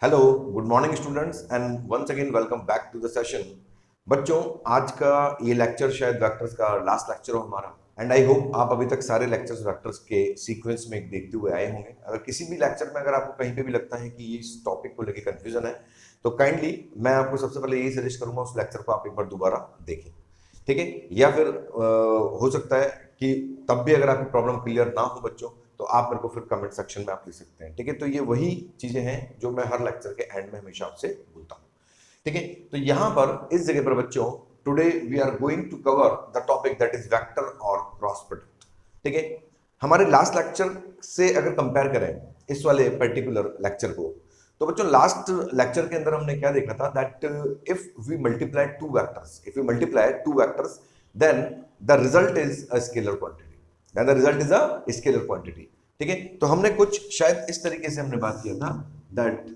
Hello, good morning students and once again welcome back to the session. बच्चों, आज का ये लेक्चर शायद वेक्टर्स का लास्ट लेक्चर हो हमारा एंड आई होप आप अभी तक सारे लेक्चर्स वेक्टर्स के सीक्वेंस में देखते हुए आए होंगे। अगर किसी भी लेक्चर में अगर आपको कहीं पे भी लगता है कि इस टॉपिक को लेकर कंफ्यूजन है तो काइंडली मैं आपको सबसे पहले यही सजेस्ट करूंगा उस लेक्चर को आप एक बार दोबारा देखें, ठीक है। या फिर हो सकता है कि तब भी अगर आपकी प्रॉब्लम क्लियर ना हो बच्चों तो आप मेरे को फिर कमेंट सेक्शन में आप लिख सकते हैं, ठीक है। तो ये वही चीजें हैं जो मैं हर लेक्चर के एंड में हमेशा आपसे बोलता हूँ, ठीक है। तो यहां पर इस जगह पर बच्चों today we are going to cover the topic that is vector और क्रॉस प्रोडक्ट, ठीक है। हमारे लास्ट लेक्चर से अगर कंपेयर करें इस वाले पर्टिकुलर लेक्चर को तो बच्चों लास्ट लेक्चर के अंदर हमने क्या देखा था that if we multiply two vectors then the result is a scalar quantity, then the result is a scalar quantity, ठीक है। तो हमने कुछ शायद इस तरीके से हमने बात किया था that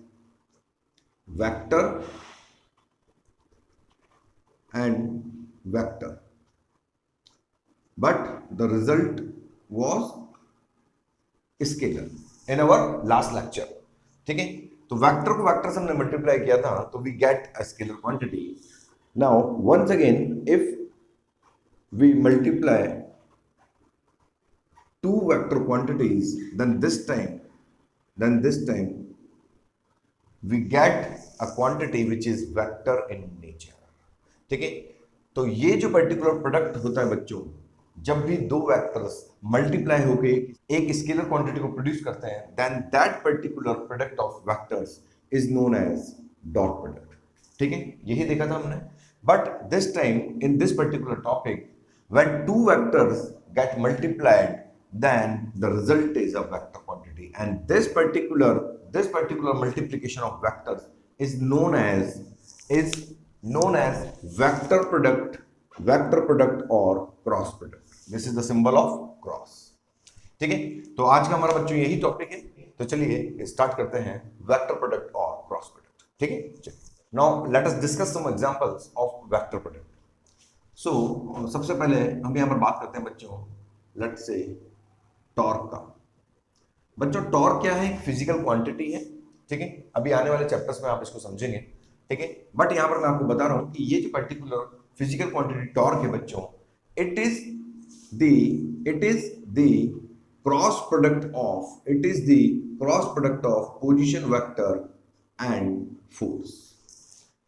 vector and vector but the result was scalar in our last lecture, ठीक है। तो वेक्टर को वेक्टर से हमने मल्टीप्लाई किया था तो we get a scalar quantity. Now once again if we multiply two vector quantities then this time we get a quantity which is vector in nature, ठीक है। तो ये जो पर्टिकुलर प्रोडक्ट होता है बच्चों, जब भी दो वेक्टर्स मल्टीप्लाई होके एक स्केलर क्वांटिटी को प्रोड्यूस करते हैं then that particular product of vectors is known as dot product, ठीक है। यही देखा था हमने। But this time in this particular topic when two vectors get multiplied then the result is a vector quantity and this particular multiplication of vectors is known as vector product or cross product. This is the symbol of cross, ठीक है। तो आज का हमारा बच्चों यही topic है, तो चलिए स्टार्ट करते हैं वेक्टर प्रोडक्ट और क्रॉस प्रोडक्ट, ठीक है। चलिए now let us discuss some examples of vector product. So सबसे पहले हम यहाँ पर बात करते हैं बच्चों लेट्स से टॉर्क का। बच्चों टॉर्क क्या है? एक फिजिकल क्वांटिटी है, ठीक है। अभी आने वाले चैप्टर्स में आप इसको समझेंगे, ठीक है। बट यहां पर मैं आपको बता रहा हूं कि ये जो पर्टिकुलर फिजिकल क्वांटिटी टॉर्क है बच्चों, it is the cross product of position vector and force,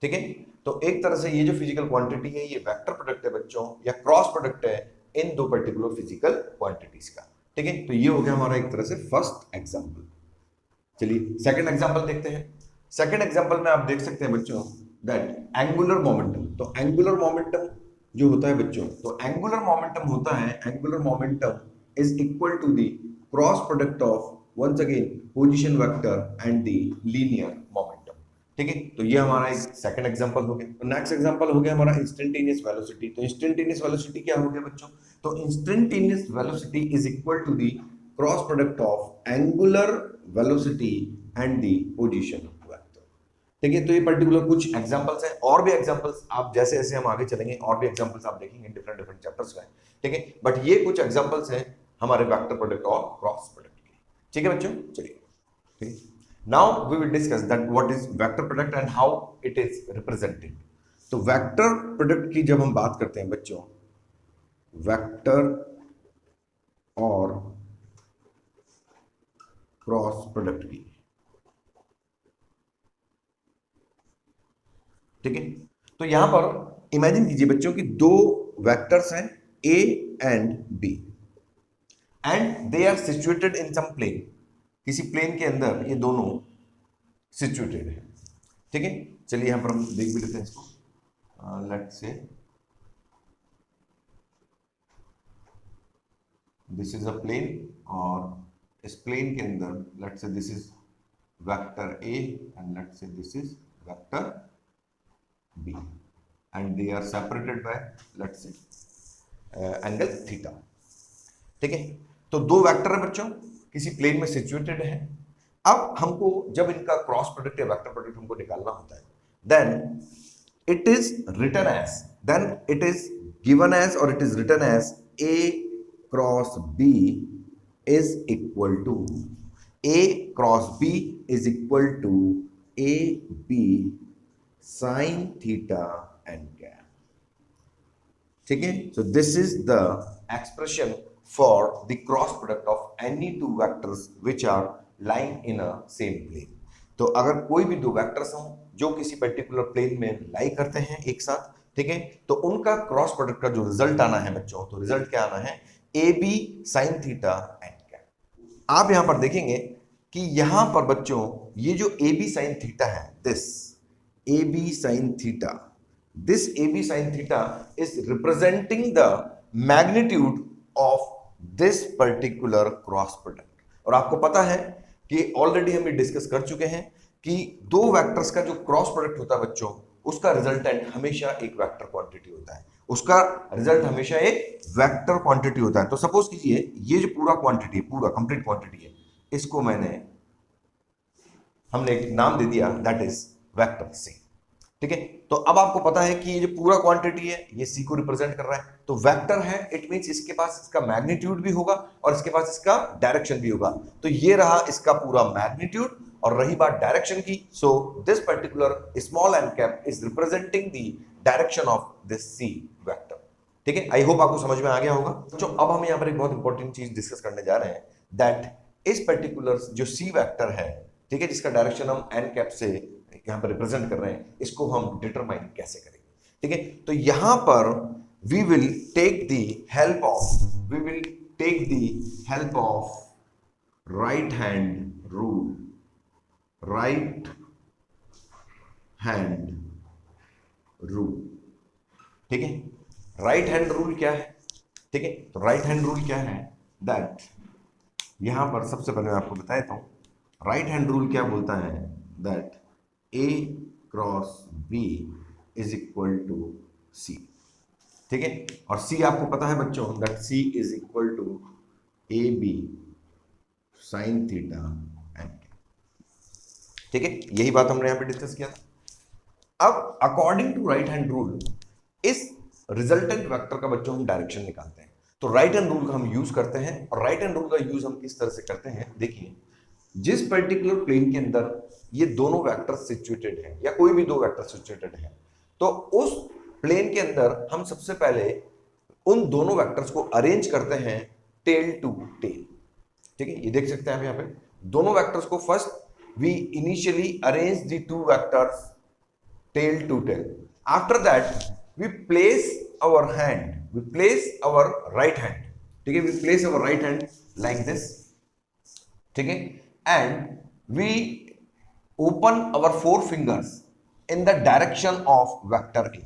ठीक है। तो एक तरह से ये जो फिजिकल क्वांटिटी है ये वेक्टर प्रोडक्ट है बच्चों या क्रॉस प्रोडक्ट है इन दो पर्टिकुलर फिजिकल क्वांटिटीज का, ठीक है। तो ये हो गया हमारा एक तरह से फर्स्ट एग्जांपल। चलिए सेकंड एग्जांपल देखते हैं। सेकंड एग्जांपल में आप देख सकते हैं बच्चों दैट एंगुलर मोमेंटम। तो एंगुलर मोमेंटम जो होता है बच्चों, तो angular momentum is equal to the cross product of once again position vector and the linear momentum, ठीक है। तो ये हमारा एक सेकंड एग्जांपल हो गया। तो नेक्स्ट एग्जांपल हो गया हमारा इंस्टेंटेनियस वेलोसिटी। तो इंस्टेंटेनियस वेलोसिटी क्या हो गया बच्चों? तो instantaneous velocity is equal to the cross product of angular velocity and the position vector, ठीक है। तो ये पर्टिकुलर कुछ एग्जांपल्स हैं, और भी एग्जांपल्स आप जैसे जैसे हम आगे चलेंगे और भी एग्जांपल्स आप देखेंगे डिफरेंट डिफरेंट चैप्टर्स में, ठीक है। बट ये कुछ एग्जांपल्स हैं हमारे वेक्टर प्रोडक्ट और क्रॉस प्रोडक्ट के, ठीक है बच्चों। चलिए ठीक है। Now we will discuss that what is vector product and how it is represented. तो वेक्टर प्रोडक्ट की जब हम बात करते हैं बच्चों, वेक्टर और क्रॉस प्रोडक्ट की, ठीक है। तो यहां पर इमेजिन कीजिए बच्चों कि दो वेक्टर्स हैं A and B and they are situated in some plane. किसी प्लेन के अंदर ये दोनों सिचुएटेड है, ठीक है। चलिए यहां पर हम देख भी लेते हैं इसको। Let's say this is a plane और इस प्लेन के अंदर let's say this is vector A and let's say this is vector B and they are separated by let's say angle theta, ठीक है। तो दो वेक्टर है बच्चों, किसी प्लेन में सिचुएटेड है। अब हमको जब इनका क्रॉस प्रोडक्ट या वेक्टर प्रोडक्ट हमको निकालना होता है then it is given as और it is written as A cross B is equal to A B sine theta n cap. ठीक है, so this is the expression for the cross product of any two vectors which are lying in a same plane. तो अगर कोई भी दो vectors हों जो किसी पर्टिकुलर प्लेन में लाई करते हैं एक साथ, ठीक है, तो उनका क्रॉस प्रोडक्ट का जो रिजल्ट आना है बच्चों, तो रिजल्ट क्या आना है, A B sine theta n cap. आप यहां पर देखेंगे कि यहां पर बच्चों ये जो ए बी साइन थीटा है, this A B sine theta, this A B sine theta is representing the magnitude of this particular cross product. और आपको पता है कि ऑलरेडी हम ये डिस्कस कर चुके हैं कि दो वेक्टर्स का जो क्रॉस प्रोडक्ट होता है बच्चों, उसका रिजल्टेंट हमेशा एक वेक्टर क्वांटिटी होता है, उसका रिजल्ट हमेशा एक वेक्टर क्वांटिटी होता है। तो सपोज कीजिए ये जो पूरा क्वांटिटी है, पूरा कंप्लीट क्वांटिटी है, इसको हमने एक नाम दे दिया, दैट इज वेक्टर सी। ठीक है, तो अब आपको पता है कि ये जो पूरा क्वांटिटी है ये सी को रिप्रेजेंट कर रहा है, तो वेक्टर है, इट मींस इसके पास इसका मैग्नीट्यूड भी होगा और इसके पास इसका डायरेक्शन भी होगा। तो ये रहा इसका पूरा मैग्नीट्यूड, और रही बात डायरेक्शन की, so this particular small n cap is representing the direction of this C vector. ठीक है, आई होप आपको समझ में आ गया होगा। तो अब हम यहाँ पर एक बहुत इंपॉर्टेंट चीज डिस्कस करने जा रहे हैं, दैट इस पर्टिकुलर जो सी वेक्टर है, ठीक है, जिसका डायरेक्शन हम एन कैप से यहां पर रिप्रेजेंट कर रहे हैं, इसको हम डिटरमाइन कैसे करेंगे। ठीक है, तो यहां पर we will take the help of right hand rule. ठीक है, राइट हैंड रूल क्या है? ठीक है, तो राइट हैंड रूल क्या है, दैट यहां पर सबसे पहले मैं आपको बता देता हूं राइट हैंड रूल क्या बोलता है, that A cross B is equal to C। ठीक है, और C आपको पता है बच्चों, that C is equal to AB sine theta n. ठीक है, यही बात हमने यहां पे डिस्कस किया था। अब according to right hand rule इस रिजल्टेंट वेक्टर का बच्चों हम डायरेक्शन निकालते हैं। तो राइट हैंड रूल का हम यूज करते हैं, और राइट हैंड रूल का यूज हम किस तरह से करते हैं, देखिए, जिस पर्टिकुलर प्लेन के अंदर ये दोनों वेक्टर सिचुएटेड हैं, या कोई भी दो वेक्टर सिचुएटेड हैं, तो उस प्लेन के अंदर हम सबसे पहले उन दोनों वेक्टर्स को अरेंज करते हैं टेल टू टेल। ठीक है, ये देख सकते हैं आप यहाँ पे दोनों वेक्टर्स को first we initially arrange the two vectors tail to tail. After that we place our right hand, ठीक है, we place our right hand like this, ठीक है, and we open our four fingers in the direction of vector A.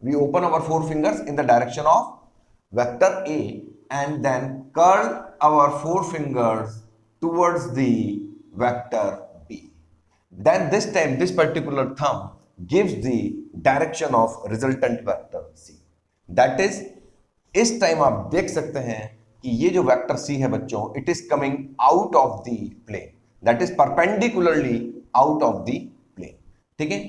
We open our four fingers in the direction of vector A and then curl our four fingers towards the vector B. Then this time this particular thumb gives the direction of resultant vector C. That is, इस time आप देख सकते हैं कि ये जो vector C है बच्चों, it is coming out of the plane, that is perpendicularly out of the plane. ठीक है,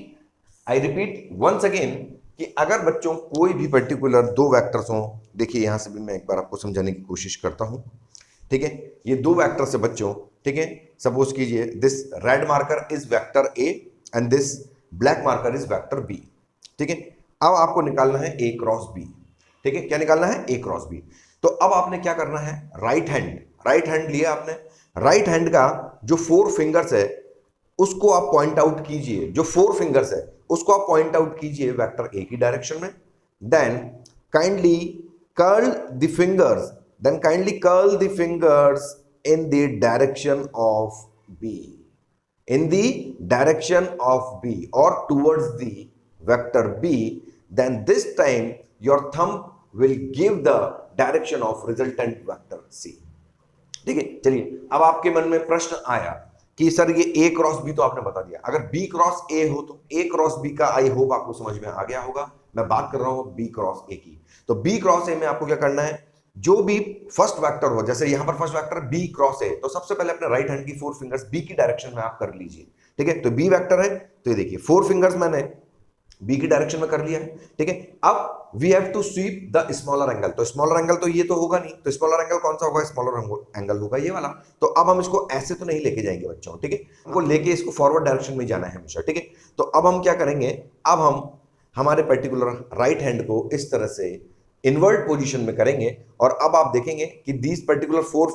आई रिपीट वंस अगेन कि अगर बच्चों कोई भी पर्टिकुलर दो वेक्टर्स हों, देखिए यहां से भी मैं एक बार आपको समझाने की कोशिश करता हूं। ठीक है, ये दो वेक्टर्स है बच्चों, ठीक है, सपोज कीजिए this red marker is vector A and this black marker is vector B। ठीक है, अब आपको निकालना है A क्रॉस B। ठीक है, क्या निकालना है, A क्रॉस B। तो अब आपने क्या करना है, राइट हैंड लिया आपने, राइट हैंड का जो फोर फिंगर्स है उसको आप पॉइंट आउट कीजिए, जो फोर फिंगर्स है उसको आप पॉइंट आउट कीजिए वेक्टर A की डायरेक्शन में। Then kindly curl the fingers in the direction of B, in the direction of B or towards the vector B, then this time your thumb will give the direction of resultant vector C। ठीक है, चलिए अब आपके मन में प्रश्न आया कि सर ये A क्रॉस B तो आपने बता दिया, अगर B क्रॉस A हो तो A क्रॉस B का आई होप आपको समझ में आ गया होगा। मैं बात कर रहा हूं B क्रॉस A की, तो B क्रॉस A में आपको क्या करना है, जो भी फर्स्ट वेक्टर हो, जैसे यहां पर first vector B cross A, तो सबसे पहले अपने राइट हैंड की फोर फिंगर्स B की डायरेक्शन में आप कर लीजिए। ठीक है, तो B वेक्टर है, तो ये देखिए फोर फिंगर्स मैंने बी की डायरेक्शन में कर लिया है, ठीक है। अब we have to sweep the smaller angle, तो स्मॉलर एंगल तो ये तो होगा नहीं, तो स्मॉलर एंगल कौन सा होगा, स्मॉलर एंगल होगा ये वाला। तो अब हम इसको ऐसे तो नहीं लेके जाएंगे बच्चों, ठीक है, हमको लेके इसको फॉरवर्ड डायरेक्शन में जाना है हमेशा, ठीक है। तो अब हम क्या करेंगे, अब हम हमारे पर्टिकुलर राइट हैंड को इस तरह से इनवर्ट पोजीशन में करेंगे, और अब आप देखेंगे कि these particular four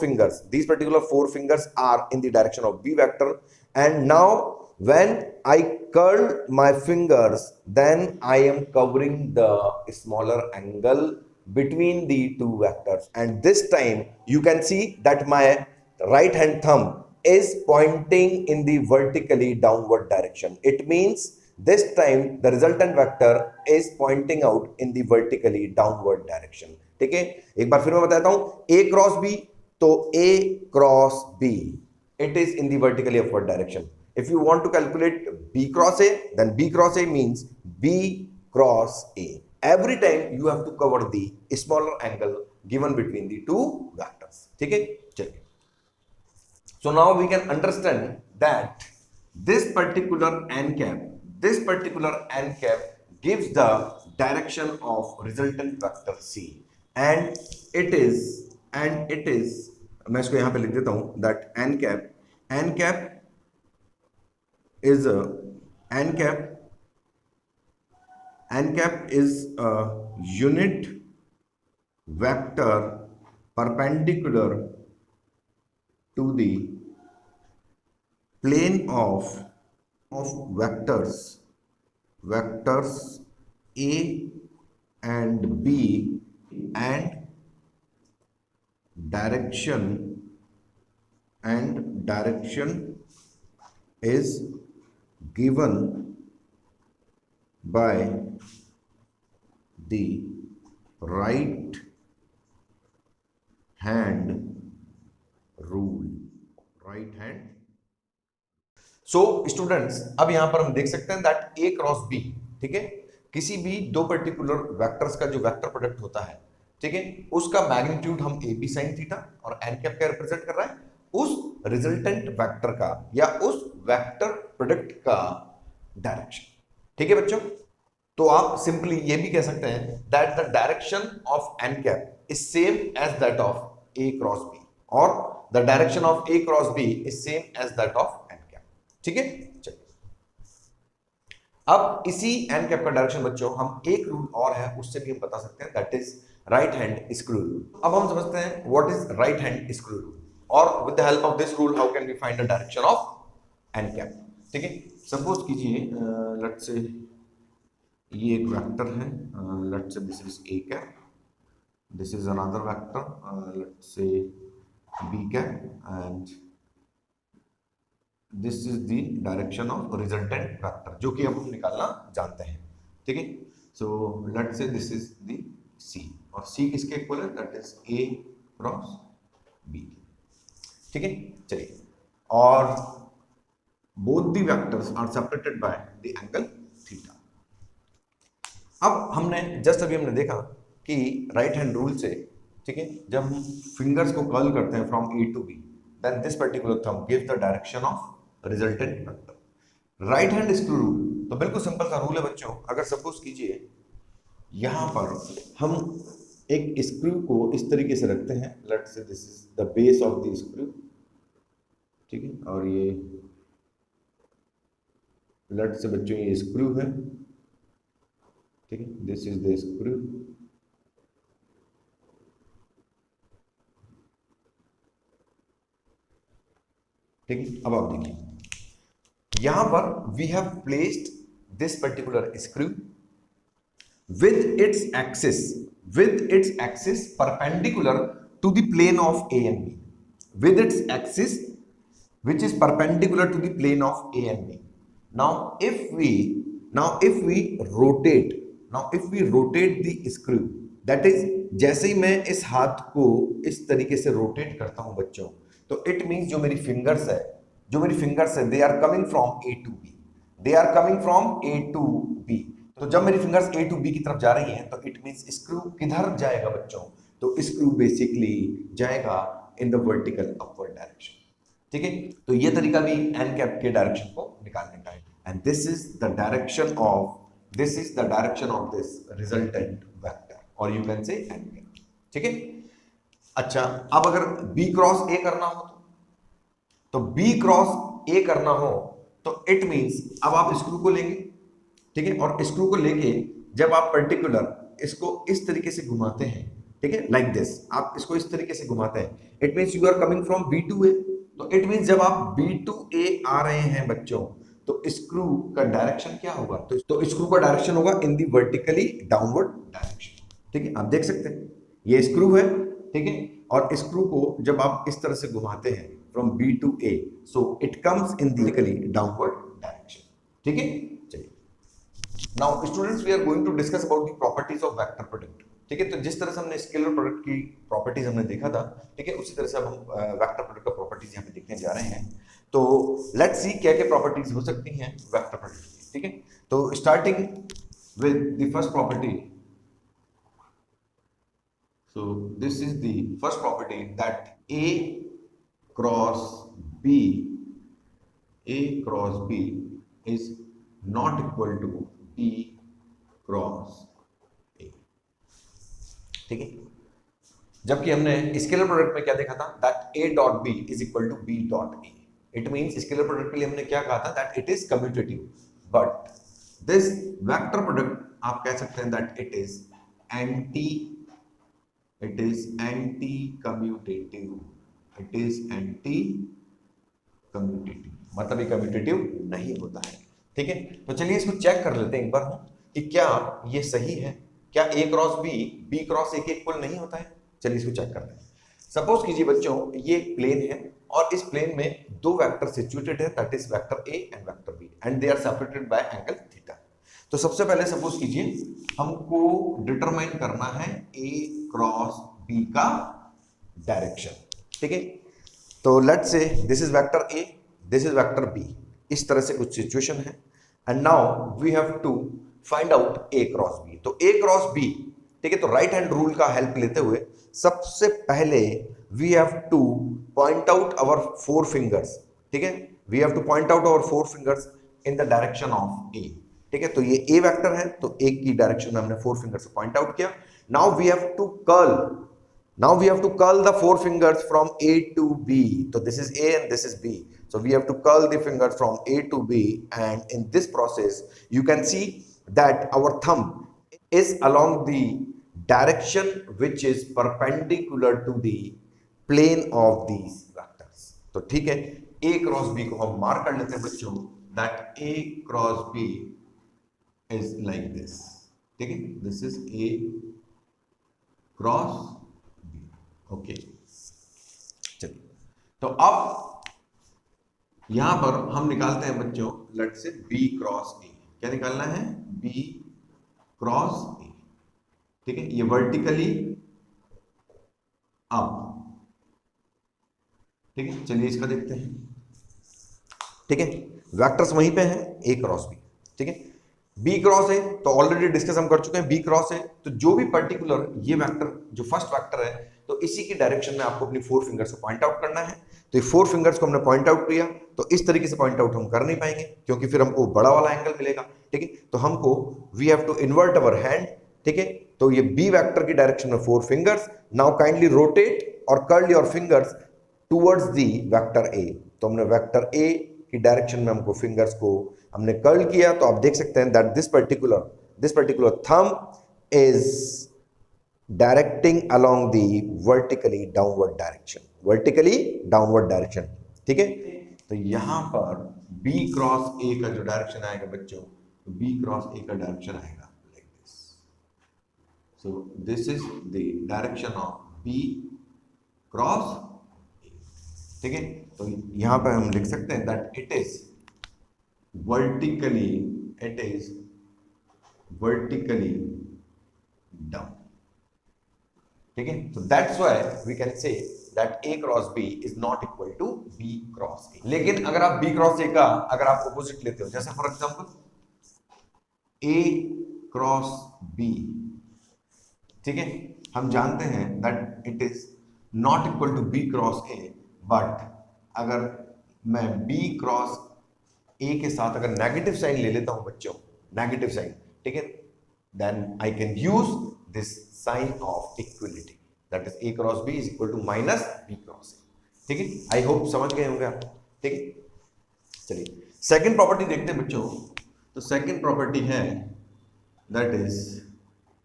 fingers are in the direction of B vector, and now when I curl my fingers, then I am covering the smaller angle between the two vectors, and this time you can see that my right hand thumb is pointing in the vertically downward direction. It means this time the resultant vector is pointing out in the vertically downward direction. ठीक है, एक बार फिर मैं बताता हूं, A cross B, तो A cross B it is in the vertically upward direction. If you want to calculate B cross A, then B cross A means B cross A. Every time you have to cover the smaller angle given between the two vectors. ठीक है, चलिए. So now we can understand that this particular n cap gives the direction of resultant vector C, and it is मैं इसको यहां पे लिख देता हूं that n cap is n cap is a unit vector perpendicular to the plane of vectors A and B, and direction is given by the right hand rule. So students, अब यहां पर हम देख सकते हैं दैट ए क्रॉस बी, ठीक है, किसी भी दो पर्टिकुलर वेक्टर्स का जो वेक्टर प्रोडक्ट होता है, ठीक है, उसका मैग्नीट्यूड हम ए बी साइन थीटा और एन कैप क्या रिप्रेजेंट कर रहा है, उस रिजल्टेंट वेक्टर का या उस वेक्टर प्रोडक्ट का डायरेक्शन, ठीक है बच्चों। तो आप सिंपली ये भी कह सकते हैं that the direction of n cap is same as that of A cross B, और the direction of A cross B is same as that of n cap, ठीक है। चलिए, अब इसी एन कैप का डायरेक्शन बच्चों हम एक रूल और है उससे भी हम बता सकते हैं, that is right hand screw rule. अब हम समझते हैं what is right hand screw rule, और with the help of this rule how can we find the direction of n cap, ठीक है। सपोज कीजिए लेट्स से ये एक वेक्टर है, let's say this is A cap, this is another vector, let's say B cap, and this is the direction of resultant vector जो कि अब हम निकालना जानते हैं, ठीक है। So let's say this is the C, और सी किसके इक्वल है, that is A cross B, ठीक है। चलिए, और both the vectors are separated by the angle theta. अब हमने जस्ट अभी हमने देखा कि राइट हैंड रूल से, ठीक है, जब हम फिंगर्स को कर्ल करते हैं from A to B, then this particular thumb gives the direction of resultant vector. Right hand screw rule तो बिल्कुल सिंपल सा रूल है बच्चों। अगर सपोज कीजिए यहां पर हम एक स्क्रू को इस तरीके से रखते हैं, let's say this is the base of the screw, ठीक है, और ये लेट्स से बच्चों ये स्क्रू है, ठीक है, दिस इज द स्क्रू, ठीक है। अब आप देखिए यहां पर we have placed this particular screw with its axis perpendicular to the plane of A and B, with its axis which is perpendicular to the plane of A and B. Now if we rotate the screw, that is जैसे ही मैं इस हाथ को इस तरीके से rotate करता हूं बच्चों, तो इट मीन्स जो मेरी फिंगर्स है they are coming from A to B, तो जब मेरी फिंगर्स ए टू बी की तरफ जा रही हैं तो इट मींस स्क्रू किधर जाएगा बच्चों, तो स्क्रू बेसिकली जाएगा in the vertical upward direction, ठीक है। तो ये तरीका भी एन कैप के डायरेक्शन को निकालने का है, and this is the direction of this is the direction of this resultant vector और यू कैन से एंगल। ठीक है, अच्छा अब अगर B क्रॉस A करना हो तो B क्रॉस A करना हो तो इट मींस अब आप स्क्रू को लेंगे, ठीक है, और स्क्रू को लेके जब आप पर्टिकुलर इसको इस तरीके से घुमाते हैं, ठीक है, लाइक दिस, आप इसको इस तरीके से घुमाते हैं, it means you are coming from B to A। तो इट मींस जब आप B to A आ रहे हैं बच्चों तो स्क्रू का डायरेक्शन क्या होगा, तो स्क्रू का डायरेक्शन होगा इन दी वर्टिकली डाउनवर्ड डायरेक्शन। ठीक है, आप देख सकते हैं ये स्क्रू है, ठीक है, और स्क्रू को जब आप इस तरह से घुमाते हैं from B to A, so it comes in the vertically downward direction. ठीक है, चलिए now students we are going to discuss about the properties of vector product. ठीक है, तो जिस तरह से हमने स्केलर प्रोडक्ट की प्रॉपर्टीज हमने देखा था, ठीक है, उसी तरह से अब हम वेक्टर प्रोडक्ट का प्रॉपर्टीज यहाँ पे देखने जा रहे हैं। तो लेट्स सी क्या क्या प्रॉपर्टीज हो सकती हैं वेक्टर प्रोडक्ट की। ठीक है, तो starting with the first property, so this is the first property that A cross B is not equal to B cross A। ठीक है, जबकि हमने स्केलर प्रोडक्ट में क्या देखा था, that A dot B is equal to B dot A। It means scalar product के लिए हमने क्या कहा था, that it is commutative, but this vector product आप कह सकते हैं that it is anti commutative, it is anti commutative, मतलब ये कम्यूटेटिव नहीं होता है। ठीक है, तो चलिए इसको चेक कर लेते हैं एक बार हम कि क्या ये सही है, क्या A cross B cross A के इक्वल नहीं होता है। चलिए इसको चेक करते हैं। सपोज कीजिए बच्चों ये एक प्लेन है और इस प्लेन में दो वेक्टर सिचुएटेड है, that is vector A and vector B and they are separated by angle theta. तो सबसे पहले सपोज कीजिए हमको डिटरमाइन करना है A क्रॉस B का डायरेक्शन। ठीक है, तो let's say this is vector A, this is vector B, इस तरह से कुछ सिचुएशन है and now we have to find out A cross B। तो A क्रॉस B, ठीक है, तो राइट हैंड रूल का हेल्प लेते हुए सबसे पहले we have to point out our four fingers. ठीक है, we have to point out our four fingers in the direction of A। ठीक है, तो ये A वेक्टर है तो A की डायरेक्शन में हमने फोर फिंगर से पॉइंट आउट किया। Now we have to curl the four fingers from A to B। तो this is A and this is B, so we have to curl the fingers from A to B, and in this process you can see that our thumb is along the direction which is perpendicular to the plane of these vectors। तो ठीक है, A cross B को हम mark कर लेते हैं बच्चों, that A cross B is like this। ठीक है, this is A cross B। Okay, चलिए तो अब यहां पर हम निकालते हैं बच्चों, लेट से B क्रॉस A। क्या निकालना है, B क्रॉस A। ठीक है, ये वर्टिकली अप। ठीक है, चलिए इसका देखते हैं। ठीक है, वेक्टर्स वहीं पे हैं A क्रॉस B। ठीक है, B क्रॉस A तो ऑलरेडी डिस्कस हम कर चुके हैं, B क्रॉस A तो जो भी पर्टिकुलर ये वेक्टर जो फर्स्ट वेक्टर है तो इसी की डायरेक्शन में आपको अपनी फोर फिंगर से पॉइंट आउट करना है। तो ये फोर फिंगर्स को हमने पॉइंट आउट किया, तो इस तरीके से पॉइंट आउट हम कर नहीं पाएंगे क्योंकि फिर हमको बड़ा वाला एंगल मिलेगा। ठीक है, तो हमको we have to invert our hand. ठीक है, तो ये B वेक्टर की डायरेक्शन में four fingers. Now kindly rotate और curl your fingers towards the vector A। तो हमने वेक्टर A की डायरेक्शन में हमको फिंगर्स को हमने कर्ल किया, तो आप देख सकते हैं that this particular thumb is directing along the vertically downward direction. ठीक है, तो यहां पर B क्रॉस A का जो डायरेक्शन आएगा बच्चों, तो B क्रॉस A का डायरेक्शन आएगा like this. So this is the direction of B cross A। ठीक है, तो यहां पर हम लिख सकते हैं that it is vertically down. ठीक है, तो that's why we can say that A cross B is not equal to B cross A। लेकिन अगर आप B क्रॉस A का अगर आप ऑपोजिट लेते हो, जैसे for example A cross B, ठीक है, हम जानते हैं that it is not equal to B cross A, but अगर मैं B क्रॉस A के साथ अगर नेगेटिव साइन ले लेता हूं बच्चों, नेगेटिव साइन, ठीक है, then I can use this sign of equality, that is a cross b is equal to minus b cross a। ठीक है, आई होप समझ गए होंगे आप। ठीक है, चलिए सेकंड प्रॉपर्टी देखते हैं बच्चों। तो सेकंड प्रॉपर्टी है that is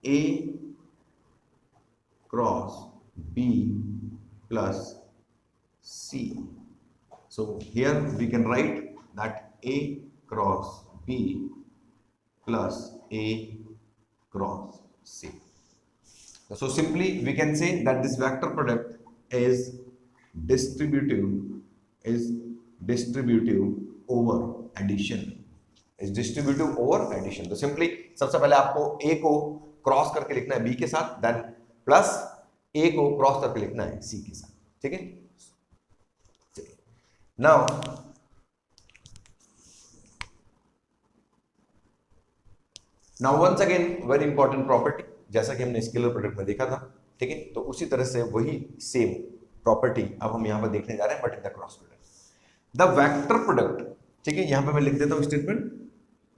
a cross b plus c। so here we can write that a cross b plus a cross c. So simply we can say that this vector product is distributive over addition, is distributive over addition। तो simply सबसे पहले आपको a को cross करके लिखना है b के साथ, देन प्लस a को क्रॉस करके लिखना है c के साथ। ठीक है, now once again very important property, जैसा कि हमने स्केलर प्रोडक्ट में देखा था। ठीक है, तो उसी तरह से वही सेम प्रॉपर्टी अब हम यहां पर देखने जा रहे हैं, but in the cross product. The vector product, ठीक है, यहां पे मैं लिख देता हूं statement,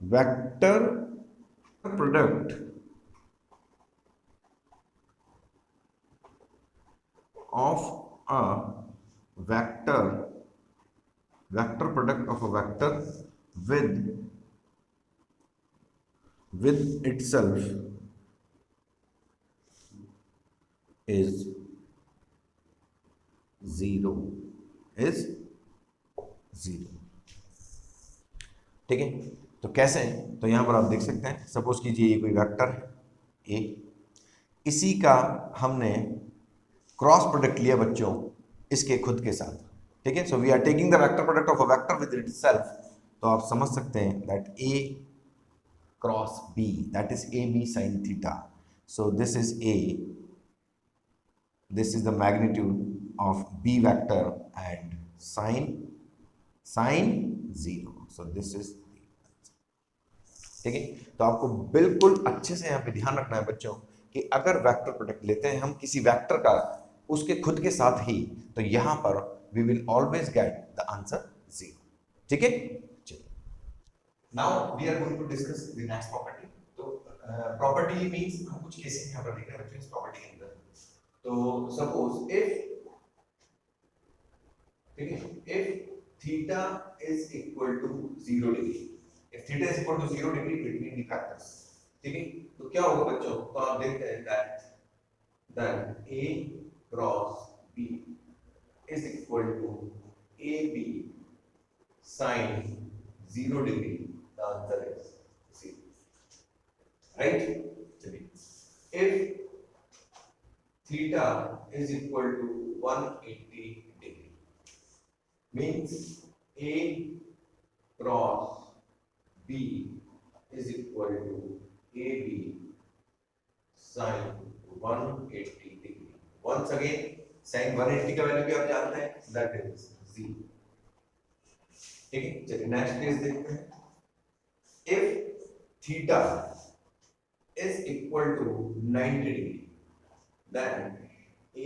vector product of a vector product of a vector with itself is zero, is zero। ठीक है, तो कैसे? तो यहां पर आप देख सकते हैं, सपोज कीजिए ये कोई वेक्टर है a, इसी का हमने क्रॉस प्रोडक्ट लिया बच्चों इसके खुद के साथ। ठीक है, so we are taking the vector product of a vector with itself. तो आप समझ सकते हैं that a cross b, that is ab sin theta। so this is the magnitude of b vector and sin 0, so this is। ठीक है, तो आपको बिल्कुल अच्छे से यहाँ पे ध्यान रखना है बच्चों कि अगर वेक्टर प्रोडक्ट लेते हैं हम किसी वेक्टर का उसके खुद के साथ ही, तो यहां पर we will always get the answer 0। ठीक है, now we are going to discuss the next property। तो property means हम कुछ केसेस यहाँ पर देख रहे हैं इस प्रॉपर्टी के अंदर। तो सपोज इफ, ठीक है, if theta is equal to 0 degree, if theta is equal to 0 degree between the factors, ठीक है, तो क्या होगा बच्चों? तो आप देखते हैं that a cross b is equal to ab sin 0 degree। The answer is C, right? If theta is equal to 180 degree, means A cross B is equal to AB sin 180 degree। Once again, sin 180 का value भी आप जानते हैं, that is Z। ठीक है, चलिए next case देखते हैं। If theta is equal to 90 degree, then A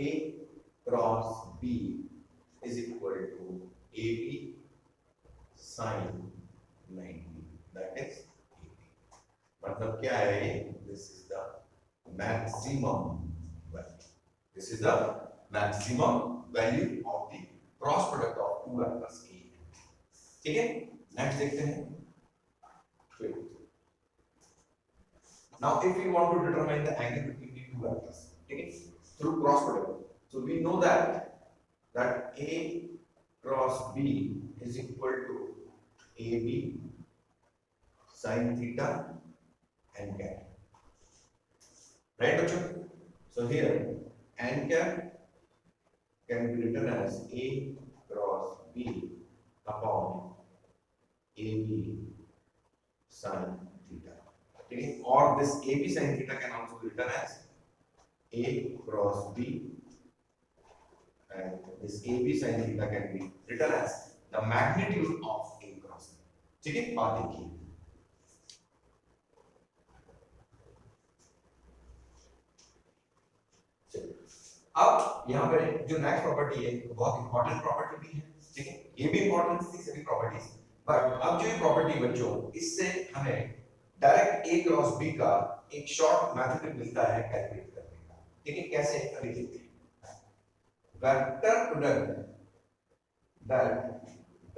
cross B is equal to AB sin 90, that is AB। मतलब क्या है? This is the maximum value। This is the maximum value of the cross product of two vectors A। ठीक है, next देखते हैं। Now if we want to determine the angle between the two vectors, okay, through cross product, so we know that A cross B is equal to AB sin theta n cap, right bachcho? So here n cap can be written as A cross B upon AB sin theta। ठीक है, और this AB sin theta can also be written as A cross B, and this AB sin theta can be written as the magnitude of A cross B। ठीक है, बात देखिए, अब यहाँ पे जो नेक्स्ट प्रॉपर्टी है बहुत इंपॉर्टेंट प्रॉपर्टी भी है। ठीक है, ये भी इंपॉर्टेंट थी सभी प्रॉपर्टीज, बट अब जो ये प्रॉपर्टी बच्चों, इससे हमें डायरेक्ट ए क्रॉस बी का एक शॉर्ट मेथड मिलता है कैलकुलेट करने का। ठीक है, कैसे अभी देखते हैं। Vector product that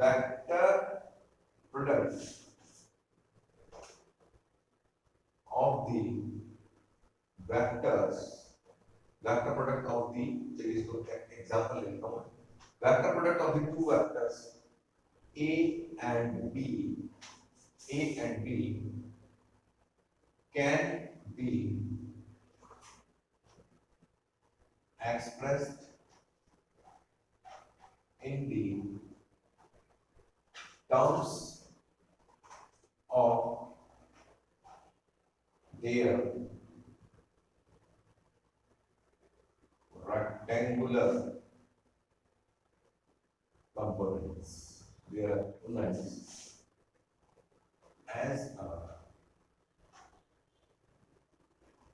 vector product of the vectors, vector product of the, चलिए इसको एग्जांपल लेता हूं, vector product of the two vectors a and b, a and b can be expressed in the terms of their rectangular components, their components as a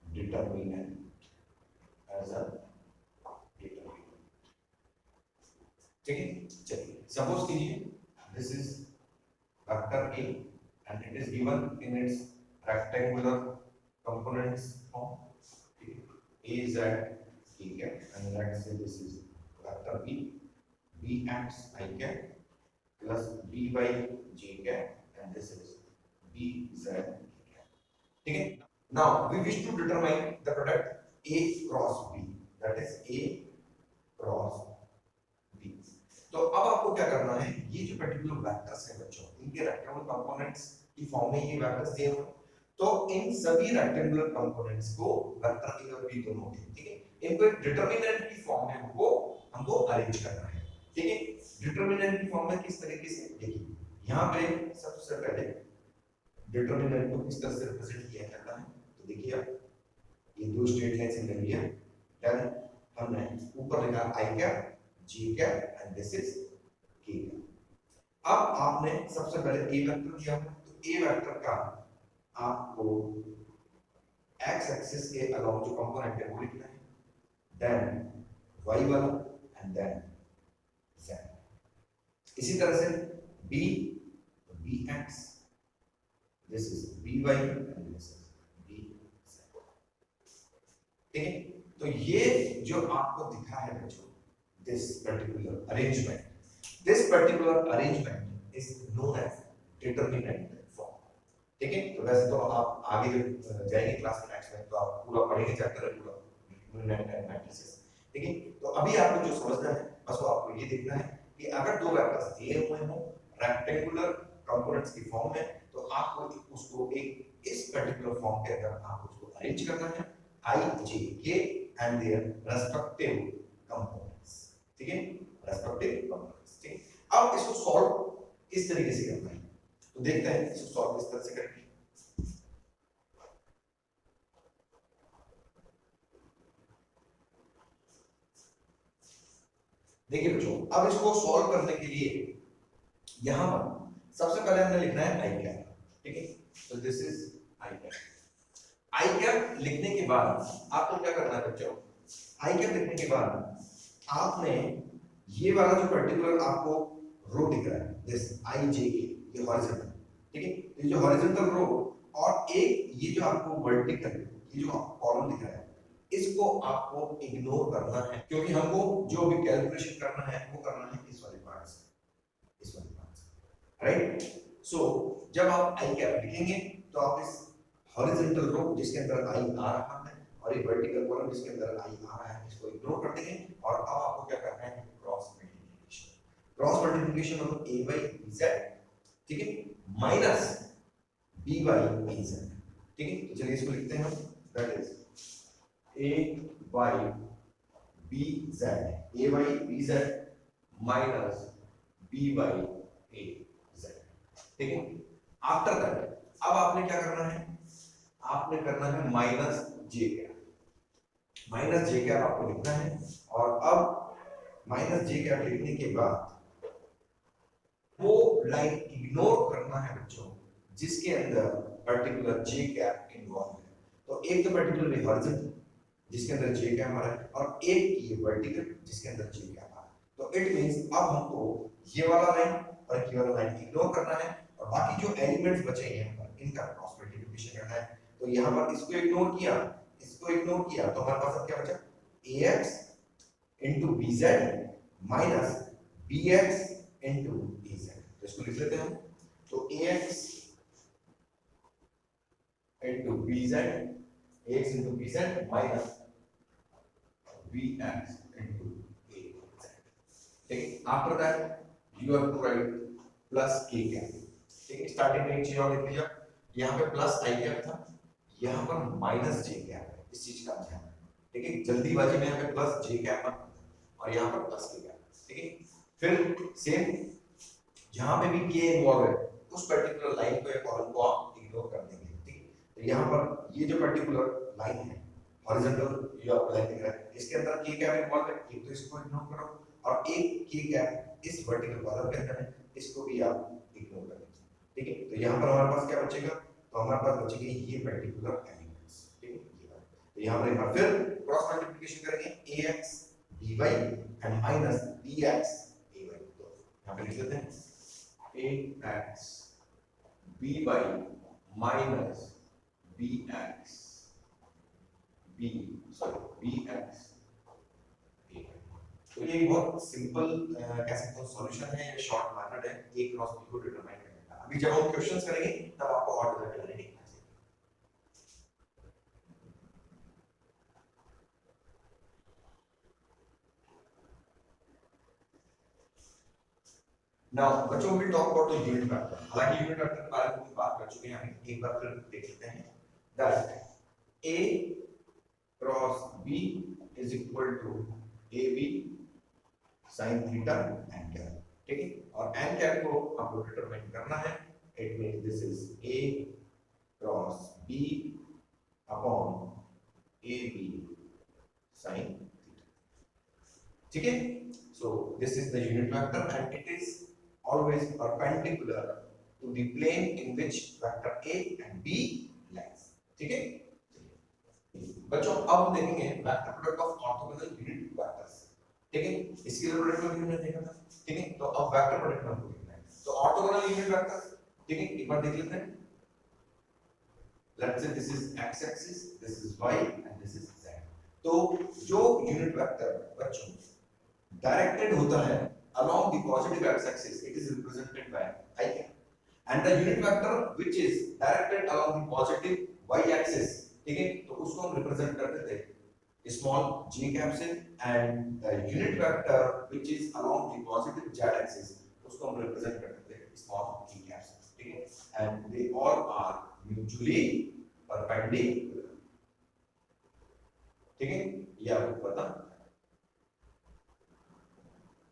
determinant, as a determinant। ठीक है, चलिए suppose कीजिए this is vector a and it is given in its rectangular components form, a z a cap, and let's say this is vector b, b x I cap plus b by j cap, and this is b z k cap। ठीक है, now we wish to determine the product a cross b, that is a cross b। तो अब आपको क्या करना है, ये जो पर्टिकुलर वेक्टर्स हैं बच्चों, इनके रेक्टेंगुलर कंपोनेंट्स की फॉर्म में ये वेक्टर्स दिए हुए, तो इन सभी रेक्टेंगुलर कंपोनेंट्स को वेक्टर ए और बी दोनों होते हैं। ठीक है, इनको एक डिटरमिनेंट की फॉर्म में हमको अरेंज करना है। ठीक है, डिटरमिनेंट की फॉर्म में किस तरीके से, देखिए यहाँ पे सबसे पहले डिटरमिनेंट को किस तरह से रिप्रेजेंट किया जाता है, तो देखिए आप ये दो स्ट्रेट लाइंस ले लिया, देन हमने ऊपर लिखा I cap J cap and this is के कैप। अब आपने सबसे पहले ए वेक्टर दिया, तो ए वेक्टर का आपको एक्स एक्सिस के अलोंग जो कंपोनेंट है वो लिखना है, देन वाई वाला एंड देन जेड। इसी तरह से B B X, this is B Y and this is B Z. ठीक है, तो ये जो आपको दिखा है बच्चों, this particular arrangement is known as determinant form। ठीक है, तो वैसे तो आप आगे जब जाएंगे क्लास में नेक्स्ट में तो आप पूरा पढ़ेंगे चैप्टर है पूरा डिटरमिनेंट एंड मैट्रिसेस। ठीक है, तो अभी आपको जो समझना है बस वो आपको ये देखना है कि अगर दो वेक्टर्स दिए हुए हों रेक्टेंगुलर कंपोनेंट्स की फॉर्म में, तो आपको उसको एक इस पर्टिकुलर फॉर्म के अंदर आपको उसको अरेंज करना है, आई जे के एंड देयर रेस्पेक्टिव कंपोनेंट्स। ठीक है, रेस्पेक्टिव कंपोनेंट्स। ठीक है, अब इसको सॉल्व किस तरीके से करना है, तो देखते हैं इसको सॉल्व किस तरह से करेंगे। देखिए बच्चों, अब इसको सॉल्व करने के लिए यहां पर सबसे पहले हमने लिखना है आई कैप। ठीक है, तो this is i cap. I cap लिखने के बाद आपको क्या करना है बच्चों, आई कैप लिखने के बाद आपने ये वाला जो पर्टिकुलर आपको रो दिख रहा है दिस आई जे के, ये हॉरिजॉन्टल। ठीक है, ये जो हॉरिजॉन्टल रो और एक ये जो आपको वर्टिकल ये जो कॉलम दिख रहा है, इसको आपको इग्नोर करना है, क्योंकि हमको जो भी कैलकुलेशन करना है वो करना है इस वाले पार्ट से, इस वाले पार्ट से, राइट। सो जब आप आई कैप लिखेंगे तो आप इस हॉरिजॉन्टल रो जिसके अंदर आई आ रहा है और एक वर्टिकल कॉलम जिसके अंदर आई आ रहा है, इसको इग्नोर कर देंगे और अब आपको क्या करना है, क्रॉस मल्टीप्लिकेशन। क्रॉस मल्टीप्लिकेशन मतलब a by bz, ठीक है, माइनस b by bz। ठीक है, तो चलिए इसको लिखते हैं हम, that is a by bz, a by bz minus b by az। ठीक है, आफ्टर दैट अब आपने क्या करना है, आपने करना है माइनस जे कैप, माइनस जे कैप आपको लिखना है। और अब माइनस जे कैप लिखने के बाद वो लाइन इग्नोर करना है बच्चों जिसके अंदर पर्टिकुलर जे कैप इन्वॉल्व है। तो एक तो पर्टिकुलर हॉरिजॉन्टल जिसके अंदर जे कैप आ रहा है और एक ये वर्टिकल जिसके अंदर जे कैप आ रहा है। तो इट मींस अब हमको ये वाला लाइन और ये वाला लाइन इग्नोर करना है और बाकी जो एलिमेंट्स बचे हैं यहाँ पर इनका क्रॉस मल्टीप्लिकेशन करना है। तो यहाँ पर इसको इग्नोर किया, तो हमारे पास अब क्या बचा, ax into bz minus bx into az। तो इसको लिख लेते हैं हम। तो ax into bz, ax into bz minus bx into az। ठीक, after that you have to write plus k cap. ठीक है, स्टार्टिंग में एक चीज और लिख लिया, यहाँ पे प्लस i कैप था, यहाँ पर माइनस j कैप है, इस चीज का ध्यान रखना। ठीक है, जल्दीबाजी में यहाँ पे प्लस j कैप और यहाँ पर प्लस k कैप। ठीक है, फिर सेम जहां पे भी k इन्वॉल्व है उस पर्टिकुलर लाइन को या कॉलम को आप इग्नोर कर देंगे। ठीक है, तो यहाँ पर ये जो पर्टिकुलर लाइन है हॉरिजॉन्टल जो आपको लाइन दिख रहा है, इसके अंदर k कैप इन्वॉल्व है, एक तो इसको इग्नोर करो और एक k कैप इस वर्टिकल कॉलम के अंदर है, इसको भी आप इग्नोर कर दीजिए। ठीक है, तो यहाँ पर हमारे पास क्या बचेगा, तो हमारे पास बचेंगे ये पर्टिकुलर एलिमेंट्स। ठीक है, तो यहाँ पर एक बार फिर क्रॉस मल्टीप्लिकेशन करेंगे ax by and minus bx ay। तो यहाँ पे लिख लेते हैं ax by minus bx bx ay। तो ये बहुत सिंपल कह सकते हो सॉल्यूशन है, ये शॉर्ट मेथड है a क्रॉस b को डिटरमाइन करने का। अभी जब हम क्वेश्चंस करेंगे तब आपको और ज्यादा क्लैरिटी आ जाएगी। Now, बच्चों we talk about the unit vector। हालांकि यूनिट वेक्टर के बारे में हम बात कर चुके हैं, हम एक बार फिर देख लेते हैं that a cross b is equal to ab sin theta n cap। ठीक है, और n cap को आपको डिटरमाइन करना है। It means this is a cross b upon ab sin theta। ठीक है, so this is the unit vector and it is always perpendicular to the plane in which vector a and b lies। ठीक है बच्चों, अब हम देखेंगे vector product of orthogonal unit vectors. ठीक है, इसके प्रोडक्ट में हमने देखा था। ठीक है, तो अब वेक्टर प्रोडक्ट में हमको देखना है, तो ऑर्थोगोनल यूनिट वेक्टर्स। ठीक है, एक बार देख लेते हैं। Let's say this is x axis, this is y and this is z। तो जो यूनिट वेक्टर बच्चों डायरेक्टेड होता है along the positive x axis, it is represented by I cap, and the unit vector which is directed along the positive y axis, ठीक है, तो उसको हम रिप्रेजेंट करते थे स्मॉल j कैप से, and the unit vector which is along the positive z axis उसको हम रिप्रेजेंट करते थे स्मॉल k कैप से। ठीक है, and they all are mutually perpendicular। ठीक है, ये आपको पता।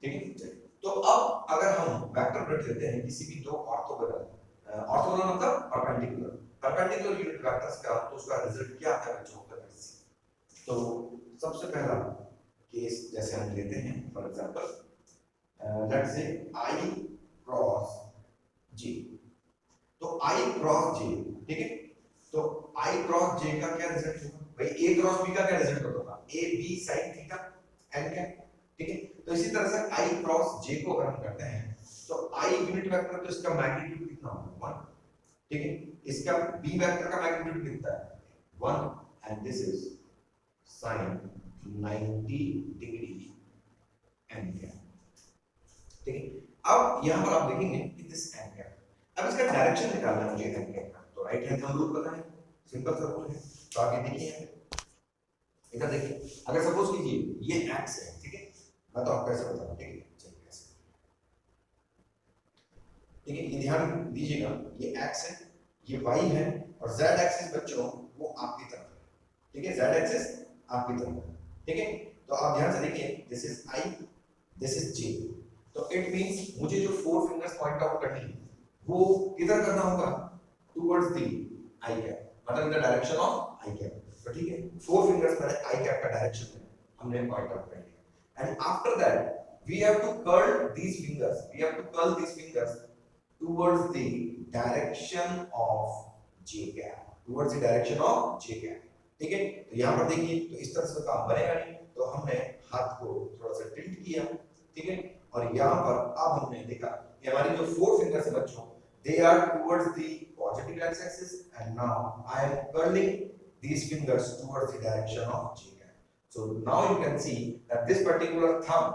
ठीक है, तो अब अगर हम वेक्टर प्रोडक्ट लेते हैं किसी भी दो ऑर्थोगोनल, ऑर्थोगोनल मतलब परपेंडिकुलर यूनिट वेक्टर्स का, तो उसका रिजल्ट क्या आता है बच्चों? तो सबसे पहला केस जैसे हम लेते हैं, for example let's say i cross j। तो i क्रॉस j, ठीक है, तो i क्रॉस j का क्या रिजल्ट होगा भाई? a क्रॉस b का क्या रिजल्ट होगा? a b sin theta n क्या। ठीक है, तो इसी तरह से i क्रॉस j को अगर हम करते हैं तो i यूनिट वेक्टर, तो इसका मैग्नीट्यूड कितना होगा? 1। ठीक है, इसका b वेक्टर का मैग्नीट्यूड कितना है? 1 and this is sin 90 degree n क्या। ठीक है, अब यहां पर आप देखेंगे कि दिस n क्या, अब इसका डायरेक्शन निकालना है मुझे n क्या। तो राइट हैंड थंब रूल पता है, सिंपल सा रूल है। तो आप ये देखिए, इधर देखिए, अगर सपोज कीजिए ये x है, ठीक है, मैं तो आपको ऐसे बताऊं। ठीक है, चलिए ऐसे, ठीक है, ये ध्यान दीजिएगा, ये x है, ये y है, और z एक्सिस बच्चों वो आपकी तरफ है। ठीक है, z एक्सिस आपकी तरफ है। ठीक है, तो आप ध्यान से देखिए, this is i, this is j। तो इट मींस मुझे जो 4 फिंगर्स पॉइंट आउट करनी है वो किधर करना होगा? टुवर्ड्स द i कैप, मतलब इन the direction of i cap. तो ठीक है, 4 फिंगर्स मैंने i कैप का डायरेक्शन में हमने पॉइंट आउट कर लिया, and after that we have to curl these fingers towards the direction of j cap, towards the direction of j cap। ठीक है, तो यहाँ पर देखिए, तो इस तरह से काम बनेगा नहीं, तो हमने हाथ को थोड़ा सा टिल्ट किया। ठीक है, और यहाँ पर अब हमने देखा कि हमारी जो 4 फिंगर्स है बच्चों, they are towards the positive x-axis, and now I am curling these fingers towards the direction of j cap. So now you can see that this particular thumb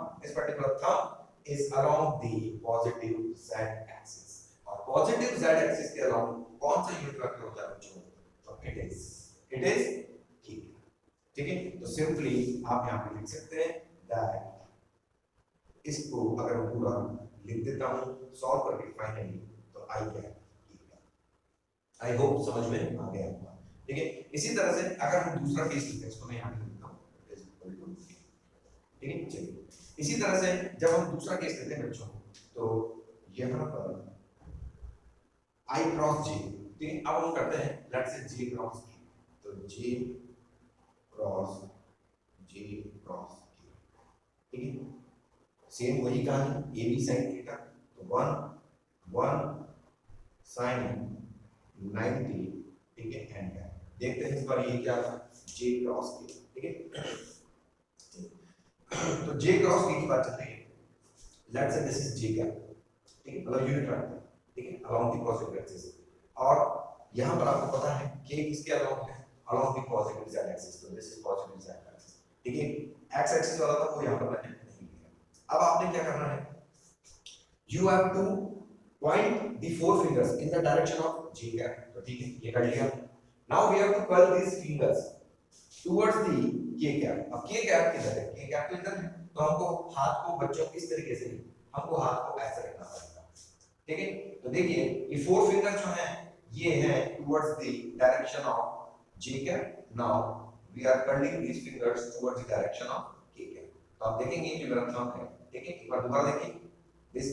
is along the positive z-axis. और positive z-axis के along कौन सा unit vector होता है बच्चों? तो it is theta. ठीक है, तो सिंपली आप यहाँ पे लिख सकते हैं that इसको अगर मैं पूरा लिख देता हूँ सॉल्व करके फाइनली, तो आई क्या है? आई होप समझ में आ गया होगा। ठीक है, इसी तरह से अगर हम दूसरा केस लेते हैं, इसको मैं यहाँ पे लिखता हूँ, ठीक है। चलिए, इसी तरह से जब हम दूसरा केस लेते हैं बच्चों, तो यहाँ पर आई क्रॉस जे, ठीक है। अब हम करते हैं लेट्स से जे क्रॉस के, तो जे क्रॉस जे क्रॉस के, ठीक है। सेम वही कहानी, ए बी साइन थीटा, तो 1 साइन 90, ठीक है, एंड देखते हैं इस बार ये क्या था, जे क्रॉस के, ठीक है। तो जे क्रॉस के की बात चल रही है, let's say this is J cap, ठीक है, मतलब यूनिट वेक्टर, ठीक है, अलोंग द पॉजिटिव एक्सिस। और यहां पर आपको पता है के किसके अलोंग है? Along the positive z axis, तो this is positive z axis, ठीक है। x एक्सिस वाला था वो यहां पर मैंने नहीं लिया। अब आपने क्या करना है, you have to point the four fingers in the direction of j cap, तो ठीक है, ये कर लिया। now we have to curl these fingers towards the k cap। अब k cap किधर है? k cap तो इधर है, तो हमको हाथ को बच्चों इस तरीके से नहीं, हमको हाथ को ऐसे रखना पड़ेगा, ठीक है। तो देखिए ये फोर फिंगर जो हैं ये हैं towards the direction of j cap। now we are curling these fingers towards the direction of k cap। तो आप देखेंगे कि मेरा थंब है, ठीक है, एक बार दोबारा देखिए, this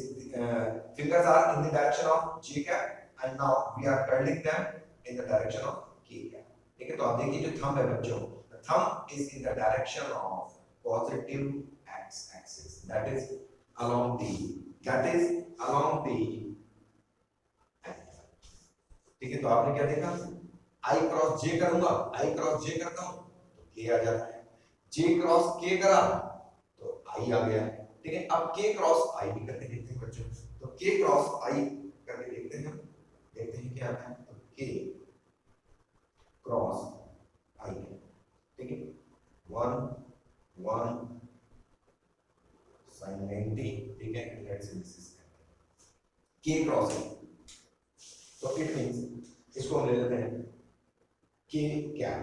fingers are in the direction of j cap and now we are curling them in the direction of k cap, ठीक है। तो आप देखिए जो थंब है बच्चों, the thumb is in the direction of positive x axis, that is along the ठीक है। तो आपने क्या देखा, i क्रॉस j करूंगा, i क्रॉस j करता हूं तो k आ जाता है, j क्रॉस k करा तो i आ गया, ठीक है। अब k क्रॉस i भी करके देखते हैं बच्चों, तो k क्रॉस i करके देखते हैं क्या आता है, तो k क्रॉस i, ठीक है, 1 sin 90, ठीक है, let's say this is k cross i, तो इट मींस इसको हम ले लेते हैं k कैप,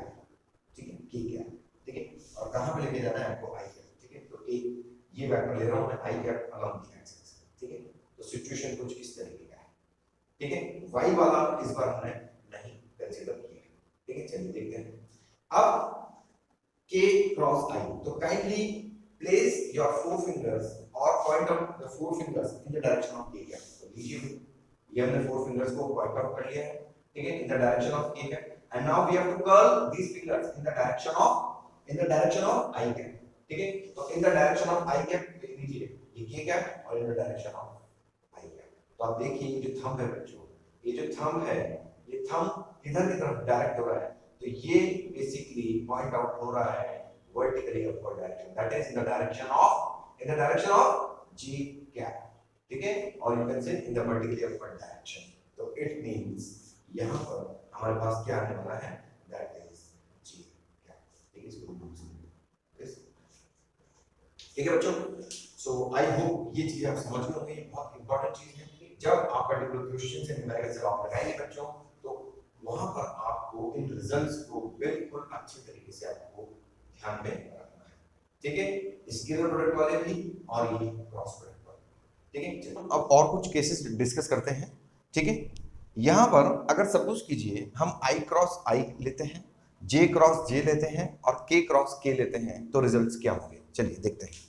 ठीक है, k कैप, ठीक है। और कहां पे लेके जाना है आपको, i कैप, ठीक है। तो एक ये वेक्टर ले रहा हूं मैं, i cap along the axis, ठीक है। तो सिचुएशन कुछ इस तरीके का है, ठीक है। y वाला इस बार हमने नहीं कंसीडर किया, ठीक है। चलिए देखते हैं अब k क्रॉस i, तो kindly place your four fingers और point out the four fingers in the direction of k cap. तो लीजिए ये हमने फोर फिंगर्स को पॉइंट आउट कर लिया है, ठीक है, in the direction of k cap, and now we have to curl these fingers in the direction of i cap, ठीक है। तो in the direction of i cap लिख लीजिए ये k कैप और इन the direction of i cap. तो आप देखिए ये जो थंब है बच्चों, ये जो थंब है, ये थंब इधर की तरफ डायरेक्ट हो रहा है, तो ये बेसिकली पॉइंट आउट हो रहा है vertically upward direction, that is in the direction of j cap, ठीक है। और you can say in the vertically upward direction. तो इट मींस यहां पर हमारे पास क्या आने वाला है, दैट इज j कैप, ठीक है। इसको बुक से, ठीक है बच्चों। सो आई होप ये चीज आप समझ गए होंगे, ये बहुत इंपॉर्टेंट चीज है। जब आप पर्टिकुलर क्वेश्चन से न्यूमेरिकल से आप लगाएंगे बच्चों, तो वहां पर आपको इन रिजल्ट्स को बिल्कुल अच्छे तरीके से आपको ध्यान में रखना है, ठीक है। स्केलर प्रोडक्ट वाले भी और ये क्रॉस प्रोडक्ट वाले, ठीक है। अब और कुछ केसेस डिस्कस करते हैं, ठीक है। यहां पर अगर सपोज कीजिए हम i क्रॉस i लेते हैं, j क्रॉस j लेते हैं और k क्रॉस k लेते हैं, तो रिजल्ट्स क्या होंगे, चलिए देखते हैं।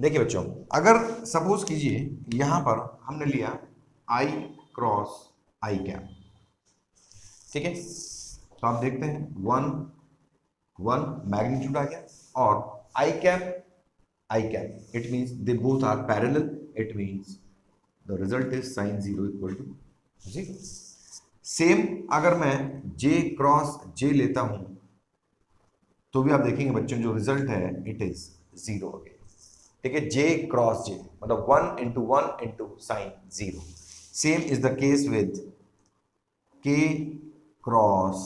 देखिए बच्चों, अगर सपोज कीजिए यहां पर हमने लिया i क्रॉस i कैप, ठीक है। तो आप देखते हैं 1 मैग्नीट्यूड आ गया, और i cap it means they both are parallel, it means the result is sin 0 equal to 0। Same अगर मैं j क्रॉस j लेता हूं, तो भी आप देखेंगे बच्चों जो रिजल्ट है इट इज 0 अगेन। ठीक है, जे क्रॉस जे मतलब 1 into sine 0। Same is the case with K cross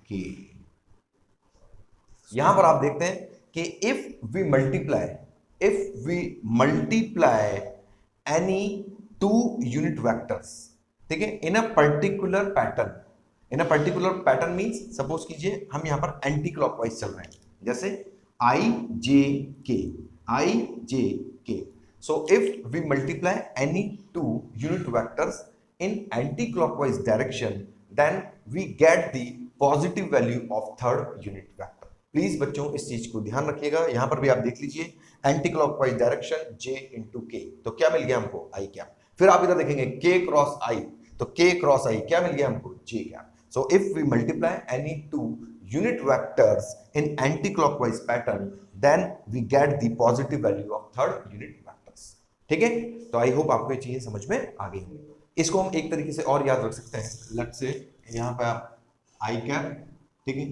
K. यहां पर आप देखते हैं कि if we multiply any two unit vectors, ठीक है, in a particular pattern means suppose कीजिए हम यहां पर एंटी क्लॉकवाइज चल रहे हैं, जैसे i j k. So if we multiply any two unit vectors in anti-clockwise direction, then we get the positive value of third unit vector। Please बच्चों इस चीज को ध्यान रखिएगा। यहां पर भी आप देख लीजिए anti clockwise direction j into के, तो क्या मिल गया हमको i कैप। फिर आप इधर देखेंगे k क्रॉस i, तो k क्रॉस i क्या मिल गया हमको j cap. So if we multiply any two unit vectors in anticlockwise pattern, then we get the positive value of third unit vectors. ठीक है, तो आई होप आपको ये चीजें समझ में आ गई होंगी। इसको हम एक तरीके से और याद रख सकते हैं। लेट्स से यहाँ पे आप आई कैप, ठीक है,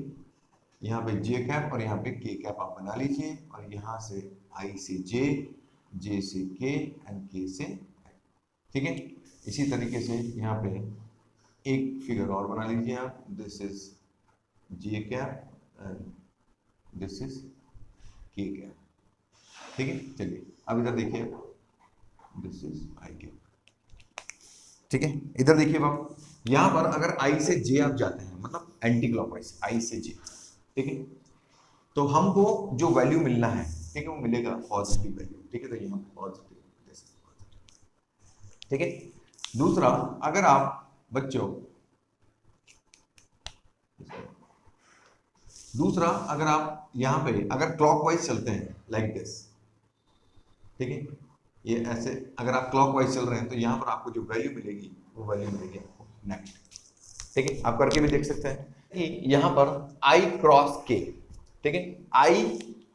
यहाँ पे जे कैप और यहाँ पे के कैप आप बना लीजिए, और यहाँ से आई से जे से के एंड के से आई। ठीक है, इसी तरीके से यहाँ पे एक फिगर और बना लीजिए आप, this is J cap and this is के कैप। ठीक है, चलिए अब इधर देखिए, दिस इज आई कैप। ठीक है, इधर देखिए बाप, यहां पर अगर आई से जे आप जाते हैं मतलब एंटी क्लॉकवाइज आई से जे, ठीक है, तो हमको जो वैल्यू मिलना है, ठीक है, वो मिलेगा पॉजिटिव वैल्यू। ठीक है, तो यहाँ पॉजिटिव, ठीक है। दूसरा, अगर आप बच्चों अगर आप यहाँ पे अगर क्लॉकवाइज चलते हैं लाइक दिस, ठीक है, ये ऐसे अगर आप क्लॉकवाइज चल रहे हैं तो यहाँ पर आपको जो वैल्यू मिलेगी वो वैल्यू मिलेगी आपको नेगेटिव। ठीक है, आप करके भी देख सकते हैं कि यहाँ पर आई क्रॉस के, ठीक है, आई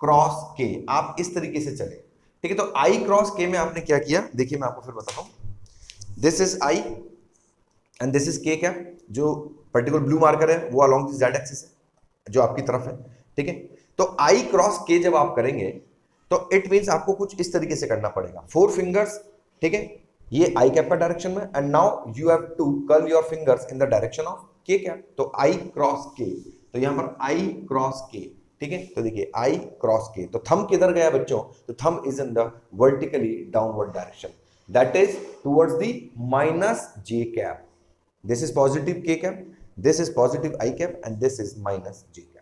क्रॉस के आप इस तरीके से चले। ठीक है, तो आई क्रॉस के में आपने क्या किया, देखिए मैं आपको फिर बताता हूं। This is I and this is के कैप, जो पर्टिकुलर ब्लू मार्कर है वो अलोंग दिस जेड एक्सिस है जो आपकी तरफ है। ठीक है, तो आई क्रॉस के जब आप करेंगे तो इट मींस आपको कुछ इस तरीके से करना पड़ेगा, 4 फिंगर्स, ठीक है, ये आई कैप का डायरेक्शन में, and now you have to curl your fingers in the direction of k cap. तो आई क्रॉस के, तो यहां पर आई क्रॉस के, ठीक है, तो देखिए आई क्रॉस के, तो थंब किधर गया बच्चों, तो thumb is in the vertically downward direction, that is towards the minus J cap. This is positive K cap, this is positive I cap and this is minus J cap.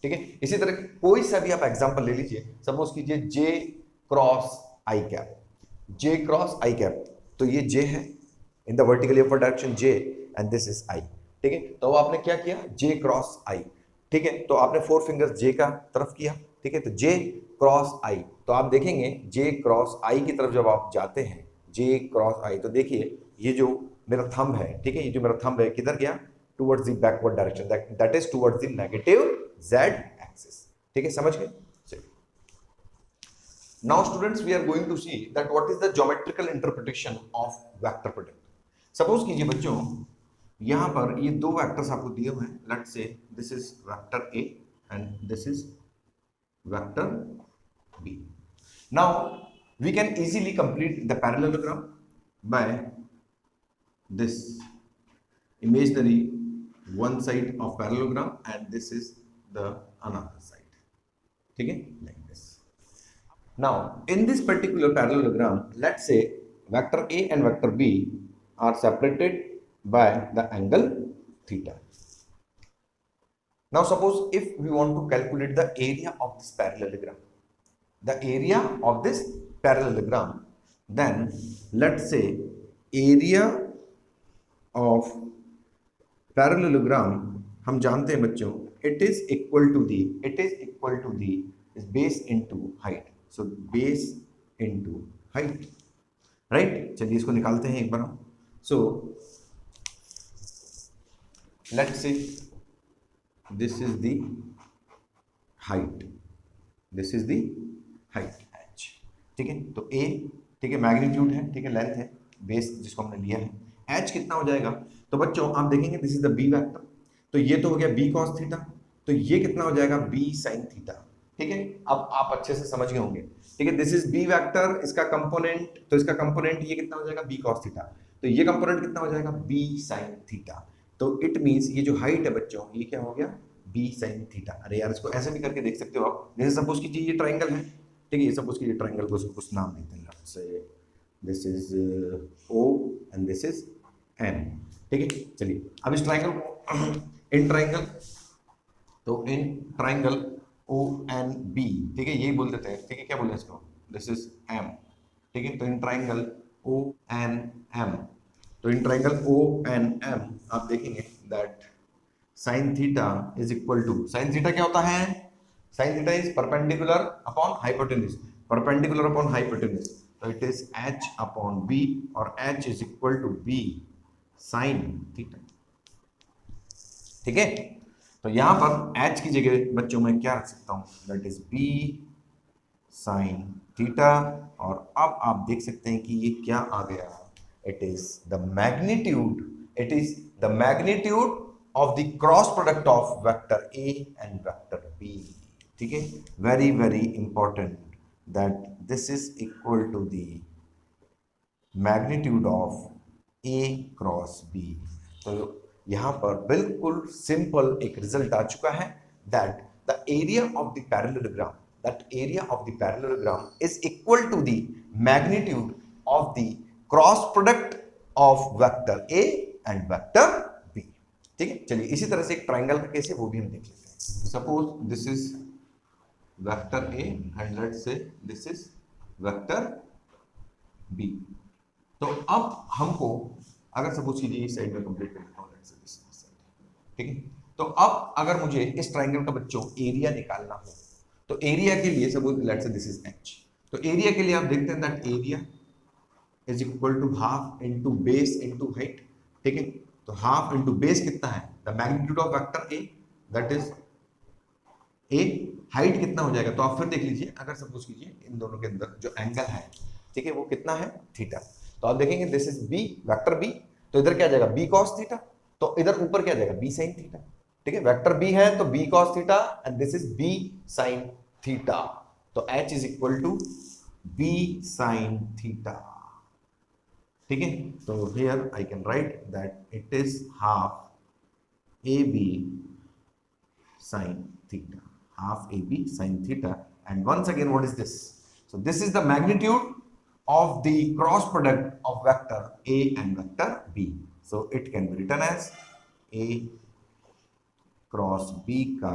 ठीक है, इसी तरह कोई सा भी आप एग्जांपल ले लीजिए, सपोज कीजिए जे क्रॉस आई कैप, जे क्रॉस आई कैप, तो ये जे है in the vertically upward direction J and this is आई। ठीक है, तो आपने क्या किया, जे क्रॉस आई। ठीक है, तो आपने 4 फिंगर्स जे का तरफ किया। ठीक है, तो जे क्रॉस आई, तो आप देखेंगे जे क्रॉस आई की तरफ जब आप जाते हैं, जे क्रॉस आई, तो देखिए ये जो मेरा थंब है, ठीक है, ये जो मेरा थंब है किधर गया, towards the backward direction, that is towards the negative Z axis. ठीक है, समझ गए। Now students, we are going to see that what is the geometrical interpretation of vector product। Suppose कीजिए बच्चों यहाँ पर ये दो वेक्टर्स आपको दिए हुए हैं, let's say this is vector A and this is vector B। Now we can easily complete the parallelogram by this imaginary one side of parallelogram and this is the another side। ठीक है, like this। Now, in this particular parallelogram, let's say vector A and vector B are separated by the angle theta। Now, suppose if we want to calculate the area of this parallelogram, then let's say area of parallelogram हम जानते हैं बच्चों, it is equal to the base into height। So base into height, right? चलिए इसको निकालते हैं एक बार हम। So let's say this is the height, h। ठीक है, तो a, ठीक है, मैग्नीट्यूड है, ठीक है, लेंथ है, बेस जिसको हमने लिया है, h कितना हो जाएगा, तो बच्चों आप देखेंगे this is the b vector, तो ये तो हो गया b cos थीटा, तो ये कितना हो जाएगा b sin थीटा। ठीक है, अब आप अच्छे से समझ गए होंगे। ठीक है, दिस इज बी वेक्टर, इसका कंपोनेंट, तो इसका कंपोनेंट ये कितना हो जाएगा बी कॉस थीटा, तो ये कंपोनेंट कितना हो जाएगा बी साइन थीटा। तो इट मींस ये जो हाइट है बच्चों ये क्या हो गया बी साइन थीटा। अरे यार इसको ऐसे भी करके देख सकते हो आप, जैसे सपोज कीजिए ये ट्राइंगल है, ठीक है, ये सपोज कीजिए ट्राइंगल को कुछ नाम देते हैं, let's say this is O and this is N. ठीक है, चलिए अब इस ट्राइंगल को इन ट्राइंगल, तो in triangle O N B, ठीक है, यही बोल देते हैं, ठीक है, क्या बोलते हैं इसको, दिस इज एम। ठीक है, तो in triangle O N M, तो in triangle O N M आप देखेंगे that sine theta is equal to, sine theta क्या होता है, sine theta is perpendicular upon hypotenuse, perpendicular upon hypotenuse, तो it is H upon B, और H is equal to B sine theta. ठीक है, तो यहां पर h की जगह बच्चों में क्या रख सकता हूं, that is b sign theta, और अब आप देख सकते हैं कि ये क्या आ गया, it is the magnitude, it is the magnitude of the cross product of vector a and vector b। ठीक है, very very important that this is equal to the magnitude of a cross b। तो यहां पर बिल्कुल simple एक result आ चुका है that the area of the parallelogram, that area of the parallelogram is equal to the magnitude of the cross product of vector a and vector b। ठीक है, चलिए इसी तरह से एक ट्राइंगल का केस है वो भी हम देख लेते हैं। Suppose this is vector a and let's say this is vector b। तो अब हमको अगर सपोज कीजिए इस साइड में कंप्लीट कर लेता हूं, ठीक है, तो अब अगर मुझे इस ट्राइंगल का बच्चों एरिया निकालना हो, तो एरिया के लिए suppose let's say this is H, तो एरिया के लिए आप देखते हैं that area is equal to half into base into height. ठीक है, तो हाफ इनटू बेस कितना है, the magnitude of vector a, that is a, height कितना हो जाएगा, तो आप फिर देख लीजिए, अगर सपोज कीजिए इन दोनों के अंदर जो एंगल है, ठीक है, वो कितना है थीटा, तो आप देखेंगे this is B vector b, तो इधर क्या जाएगा बी कॉस थीटा, तो इधर ऊपर क्या जाएगा बी साइन थीटा। ठीक है, वेक्टर बी है तो B cos theta and this is B sine theta, तो H is equal to B sine theta. ठीक है, तो here I can write that it is half A B sine theta, half A B sine theta, and once again what is this, so this is the magnitude of the cross product of vector a and vector b, so it can be written as a cross b ka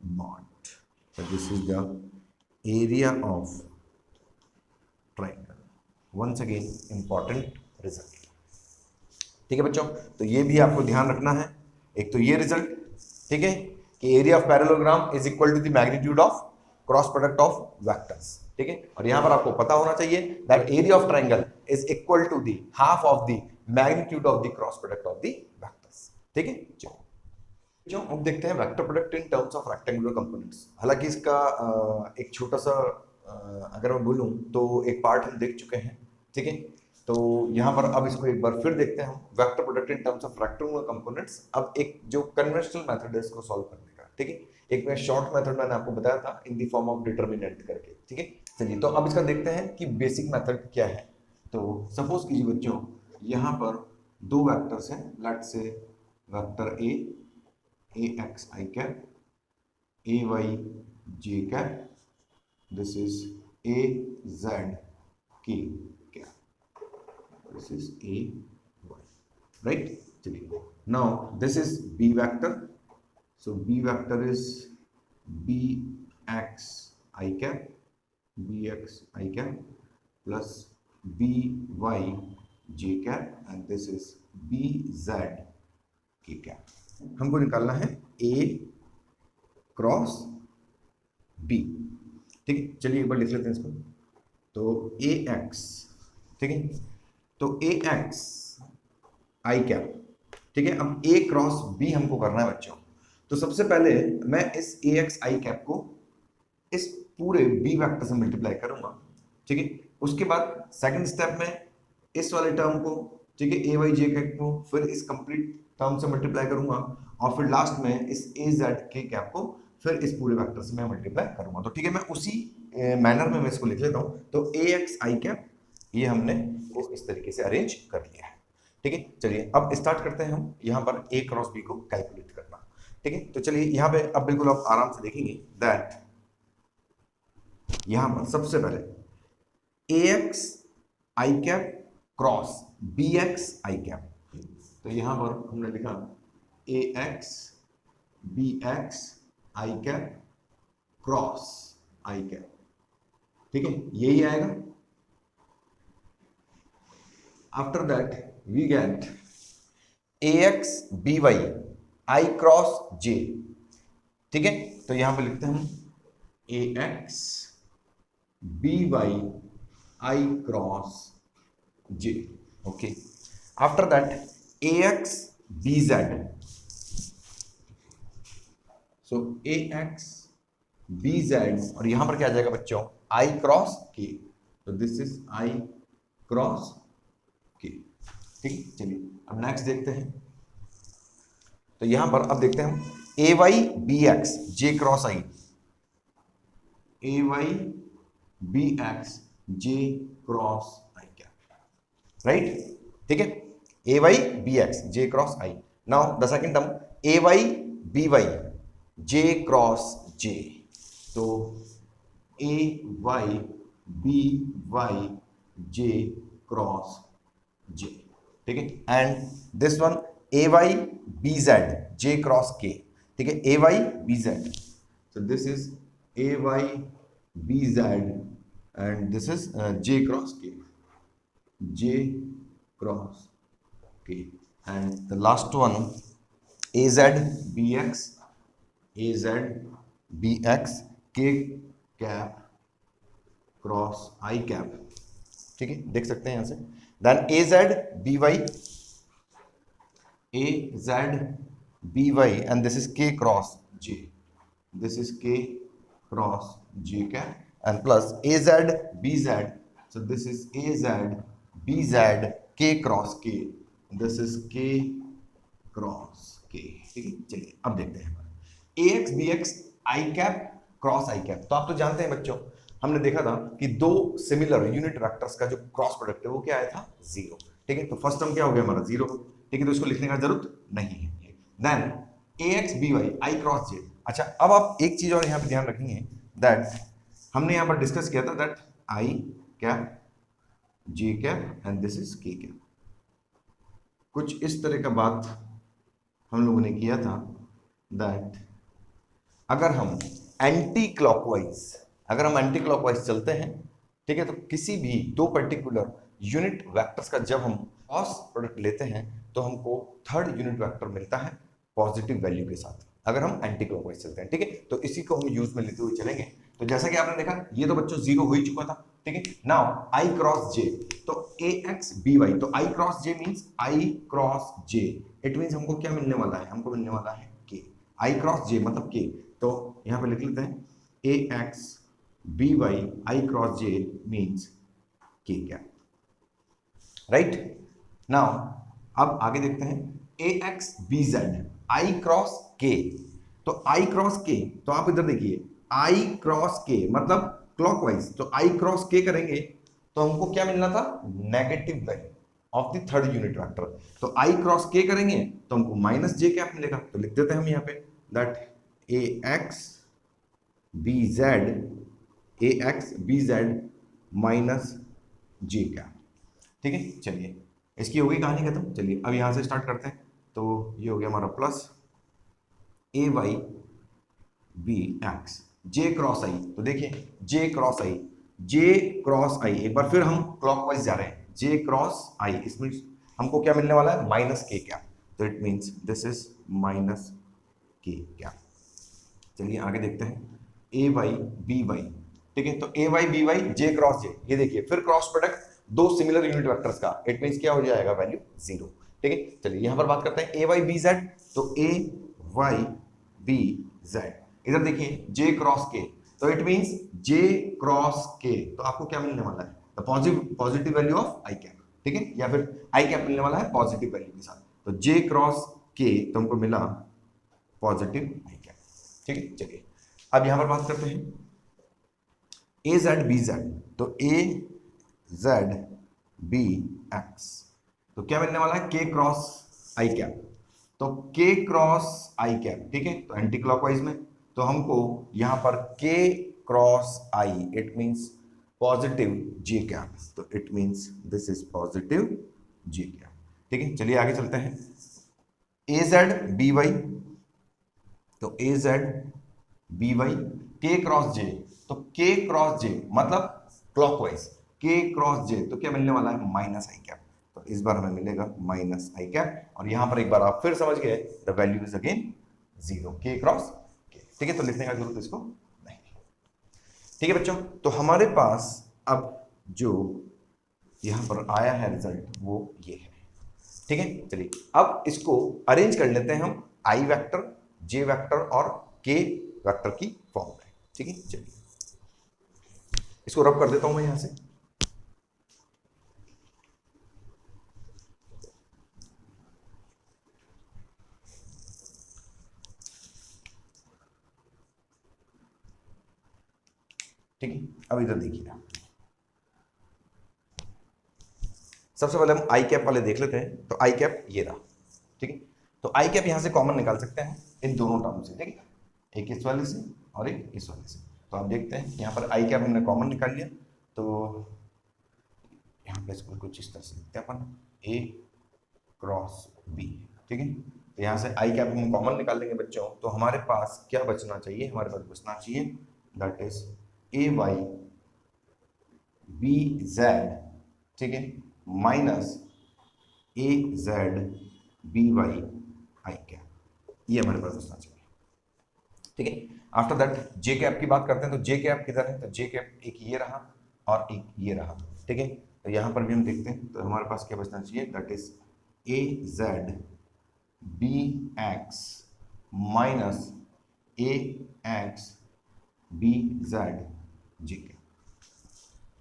mod, so this is the area of triangle, once again important result। ठीक है बच्चों, तो ये भी आपको ध्यान रखना है, एक तो ये रिजल्ट, ठीक है, कि area of parallelogram is equal to the magnitude of cross product of vectors. ठीक है, और यहां पर आपको पता होना चाहिए that area of triangle is equal to the half of the magnitude of the cross product of the vectors. ठीक है, चलो जो अब देखते हैं vector product in terms of rectangular components. हालांकि इसका एक छोटा सा अगर मैं बोलूं तो एक पार्ट हम देख चुके हैं। ठीक है, तो यहाँ पर अब इसको एक बार फिर देखते हैं हम, vector product in terms of rectangular components. अब एक जो कन्वेंशनल मेथड है इसको सॉल्व करने का, ठीक है, एक मैं शॉर्ट मेथड मैंने आपको बताया था in the form of determinant करके। ठीक है, चलिए तो अब इसका देखते हैं कि बेसिक मेथड क्या है। तो सपोज कीजिए बच्चों यहाँ पर दो वेक्टर्स हैं, let's say vector A X I cap, A Y J cap, this is A Z K cap, this is A Y, right. चलिए now this is B vector, so b vector is bx I cap, bx I cap plus by j cap and this is bz k cap। हमको निकालना है a cross b। ठीक है, चलिए एक बार लिख लेते हैं इसको। तो ax, ठीक है, तो ax I cap, ठीक है। अब a क्रॉस b हमको करना है बच्चों। तो सबसे पहले मैं इस ax I कैप को इस पूरे b वेक्टर से मल्टीप्लाई करूंगा। ठीक है, उसके बाद सेकंड स्टेप में इस वाले टर्म को, ठीक है, a y j कैप को फिर इस कंप्लीट टर्म से मल्टीप्लाई करूंगा और फिर लास्ट में इस a z k कैप को फिर इस पूरे वेक्टर से मैं मल्टीप्लाई करूंगा। तो ठीक है, मैं उसी मैनर में मैं इसको लिख लेता हूं। तो ए एक्स आई कैप ये हमने इस तरीके से अरेंज कर लिया है। ठीक है, चलिए अब स्टार्ट करते हैं हम यहाँ पर ए क्रॉस बी को कैलकुलेट करना। ठीक है, तो चलिए यहाँ पे अब बिल्कुल आप आराम से देखेंगे दैट यहाँ पर सबसे पहले A X I cap cross B X I cap. तो यहाँ पर हमने लिखा A x B X I cap cross I cap. ठीक है, यही आएगा। After that we get A x B Y I cross J. ठीक है, तो यहां पे लिखते हैं हम A x B Y I cross J. Okay, after that A x B Z. So A x B Z और यहां पर क्या आ जाएगा बच्चों, आई क्रॉस के। तो this is I cross K. ठीक है, चलिए अब नेक्स्ट देखते हैं। तो यहां पर अब देखते हैं हम A Y B X J cross I. A Y B X J cross I क्या, राइट। ठीक है, A Y B X J cross I. Now the second term A Y B Y J cross J. तो A Y B Y J cross J. ठीक है, and this one A Y B Z J cross K. ठीक है, A Y B Z. So this is A Y B z and this is j cross k, j cross k. And the last one a z b x, a z b x k cap cross I cap. ठीक है, देख सकते हैं यहां से। Then a z b y, A z b Y and this is k cross j, this is k cross j cap and plus a z b Z. So this is A z b z के cross के, this is k cross K. ठीक है, चलिए अब देखते हैं A x B X I cap cross I cap. तो आप तो जानते हैं बच्चों, हमने देखा था कि दो सिमिलर यूनिट वेक्टर्स का जो क्रॉस प्रोडक्ट है वो क्या आया था, जीरो। ठीक है, तो फर्स्ट टर्म क्या हो गया हमारा, जीरो। ठीक है, तो इसको लिखने का जरूरत नहीं है। Then A x B Y I cross जे। अच्छा, अब आप एक चीज और यहाँ पे ध्यान रखेंगे दैट हमने यहाँ पर डिस्कस किया था that I cap j cap and this is के कैप। कुछ इस तरह का बात हम लोगों ने किया था दैट अगर हम एंटी क्लॉकवाइज चलते हैं, ठीक है, तो किसी भी दो पर्टिकुलर यूनिट वेक्टर्स का जब हम क्रॉस प्रोडक्ट लेते हैं तो हमको थर्ड यूनिट वेक्टर मिलता है पॉजिटिव वैल्यू के साथ, अगर हम एंटी क्लॉकवाइज चलते हैं। ठीक है, तो इसी को हम यूज में लेते हुए चलेंगे। तो जैसा कि आपने देखा ये तो बच्चों जीरो हो ही चुका था। ठीक है, नाउ आई क्रॉस जे, तो ए एक्स बी वाई, तो आई cross J means I cross J. It means हमको क्या मिलने वाला है, हमको मिलने वाला है के। आई क्रॉस जे मतलब के। तो यहां पे लिख लेते हैं A x B Y I cross J means K क्या, राइट। नाउ अब आगे देखते हैं A x B Z I cross K. तो आई क्रॉस के, तो आप इधर देखिए आई क्रॉस के मतलब क्लॉकवाइज, तो आई क्रॉस के करेंगे तो हमको क्या मिलना था, negative value of the third unit vector. तो आई क्रॉस के करेंगे तो हमको माइनस जे कैप मिलेगा। तो लिख देते हैं हम यहाँ पे that A x B z, a x B z minus J cap. ठीक है, चलिए इसकी हो गई कहानी खत्म। चलिए अब यहां से स्टार्ट करते हैं। तो ये हो गया हमारा प्लस ए Y B X J cross आई। तो देखिए जे क्रॉस आई, जे क्रॉस आई, एक बार फिर हम क्लॉकवाइज जा रहे हैं, जे क्रॉस आई, इसमें हमको क्या मिलने वाला है, माइनस के कैप। तो it means this is minus के कैप। चलिए आगे देखते हैं ए वाई बी वाई। ठीक है, तो A Y B Y J cross जे, ये देखिए फिर क्रॉस प्रोडक्ट दो सिमिलर यूनिट वेक्टर्स का, इट मींस क्या हो जाएगा, वैल्यू जीरो। ठीक है, चलिए यहां पर बात करते हैं ए वाई बी जेड। तो ए वाई बी जेड, इधर देखिए जे क्रॉस के, तो it means J cross K, तो आपको क्या मिलने वाला है, the positive value of I cap. ठीक है, या फिर आई कैप मिलने वाला है पॉजिटिव वैल्यू के साथ। तो जे क्रॉस के तो हमको मिला पॉजिटिव आई कैप। ठीक है, चलिए अब यहां पर बात करते हैं ए जेड बी जेड। तो ए जेड बी एक्स, तो क्या मिलने वाला है, के क्रॉस आई कैप। तो के क्रॉस आई कैप, ठीक है, तो एंटी क्लॉकवाइज में, तो हमको यहां पर K cross I, it means positive J cap, तो it means this is positive J cap. ठीक है, चलिए आगे चलते हैं। ए जेड बी वाई, तो ए जेड बी वाई के क्रॉस जे, तो के क्रॉस जे मतलब क्लॉकवाइज, के क्रॉस जे, तो क्या मिलने वाला है, माइनस आई कैप। तो इस बार हमें मिलेगा माइनस आई कैप, और यहां पर एक बार आप फिर समझ गए, the value is again zero, के क्रॉस के। ठीक है, तो लिखने का जरूरत इसको नहीं। ठीक है बच्चों, तो हमारे पास अब जो यहां पर आया है रिजल्ट वो ये है। ठीक है, चलिए अब इसको अरेंज कर लेते हैं हम आई वेक्टर, जे वेक्टर और के वेक्टर की फॉर्म में। ठीक है, चलिए इसको रब कर देता हूं मैं यहां से। ठीक है, अब इधर देखिए, सबसे पहले हम आई कैप वाले देख लेते हैं। तो आई कैप ये रहा। ठीक है, तो आई कैप यहां से कॉमन निकाल सकते हैं इन दोनों टर्म से। ठीक है, एक इस वाले से और एक इस वाले से। तो आप देखते हैं यहां पर आई कैप हमने कॉमन निकाल लिया, तो यहां पे इसको कुछ इस तरह से लिखते हैं अपन, ए क्रॉस बी। ठीक है, तो यहां से आई कैप हम कॉमन निकाल लेंगे बच्चों, तो हमारे पास क्या बचना चाहिए, हमारे पास बचना चाहिए that is A Y B Z, ठीक है, minus a z b Y i cap, ये हमारे पास बचना चाहिए। ठीक है, आफ्टर दैट जे कैप की बात करते हैं। तो जे कैप किधर है, तो जे कैप एक ये रहा और एक ये रहा। ठीक है, तो यहां पर भी हम देखते हैं, तो हमारे पास क्या बचना चाहिए, that is A z b x minus a x B Z j cap.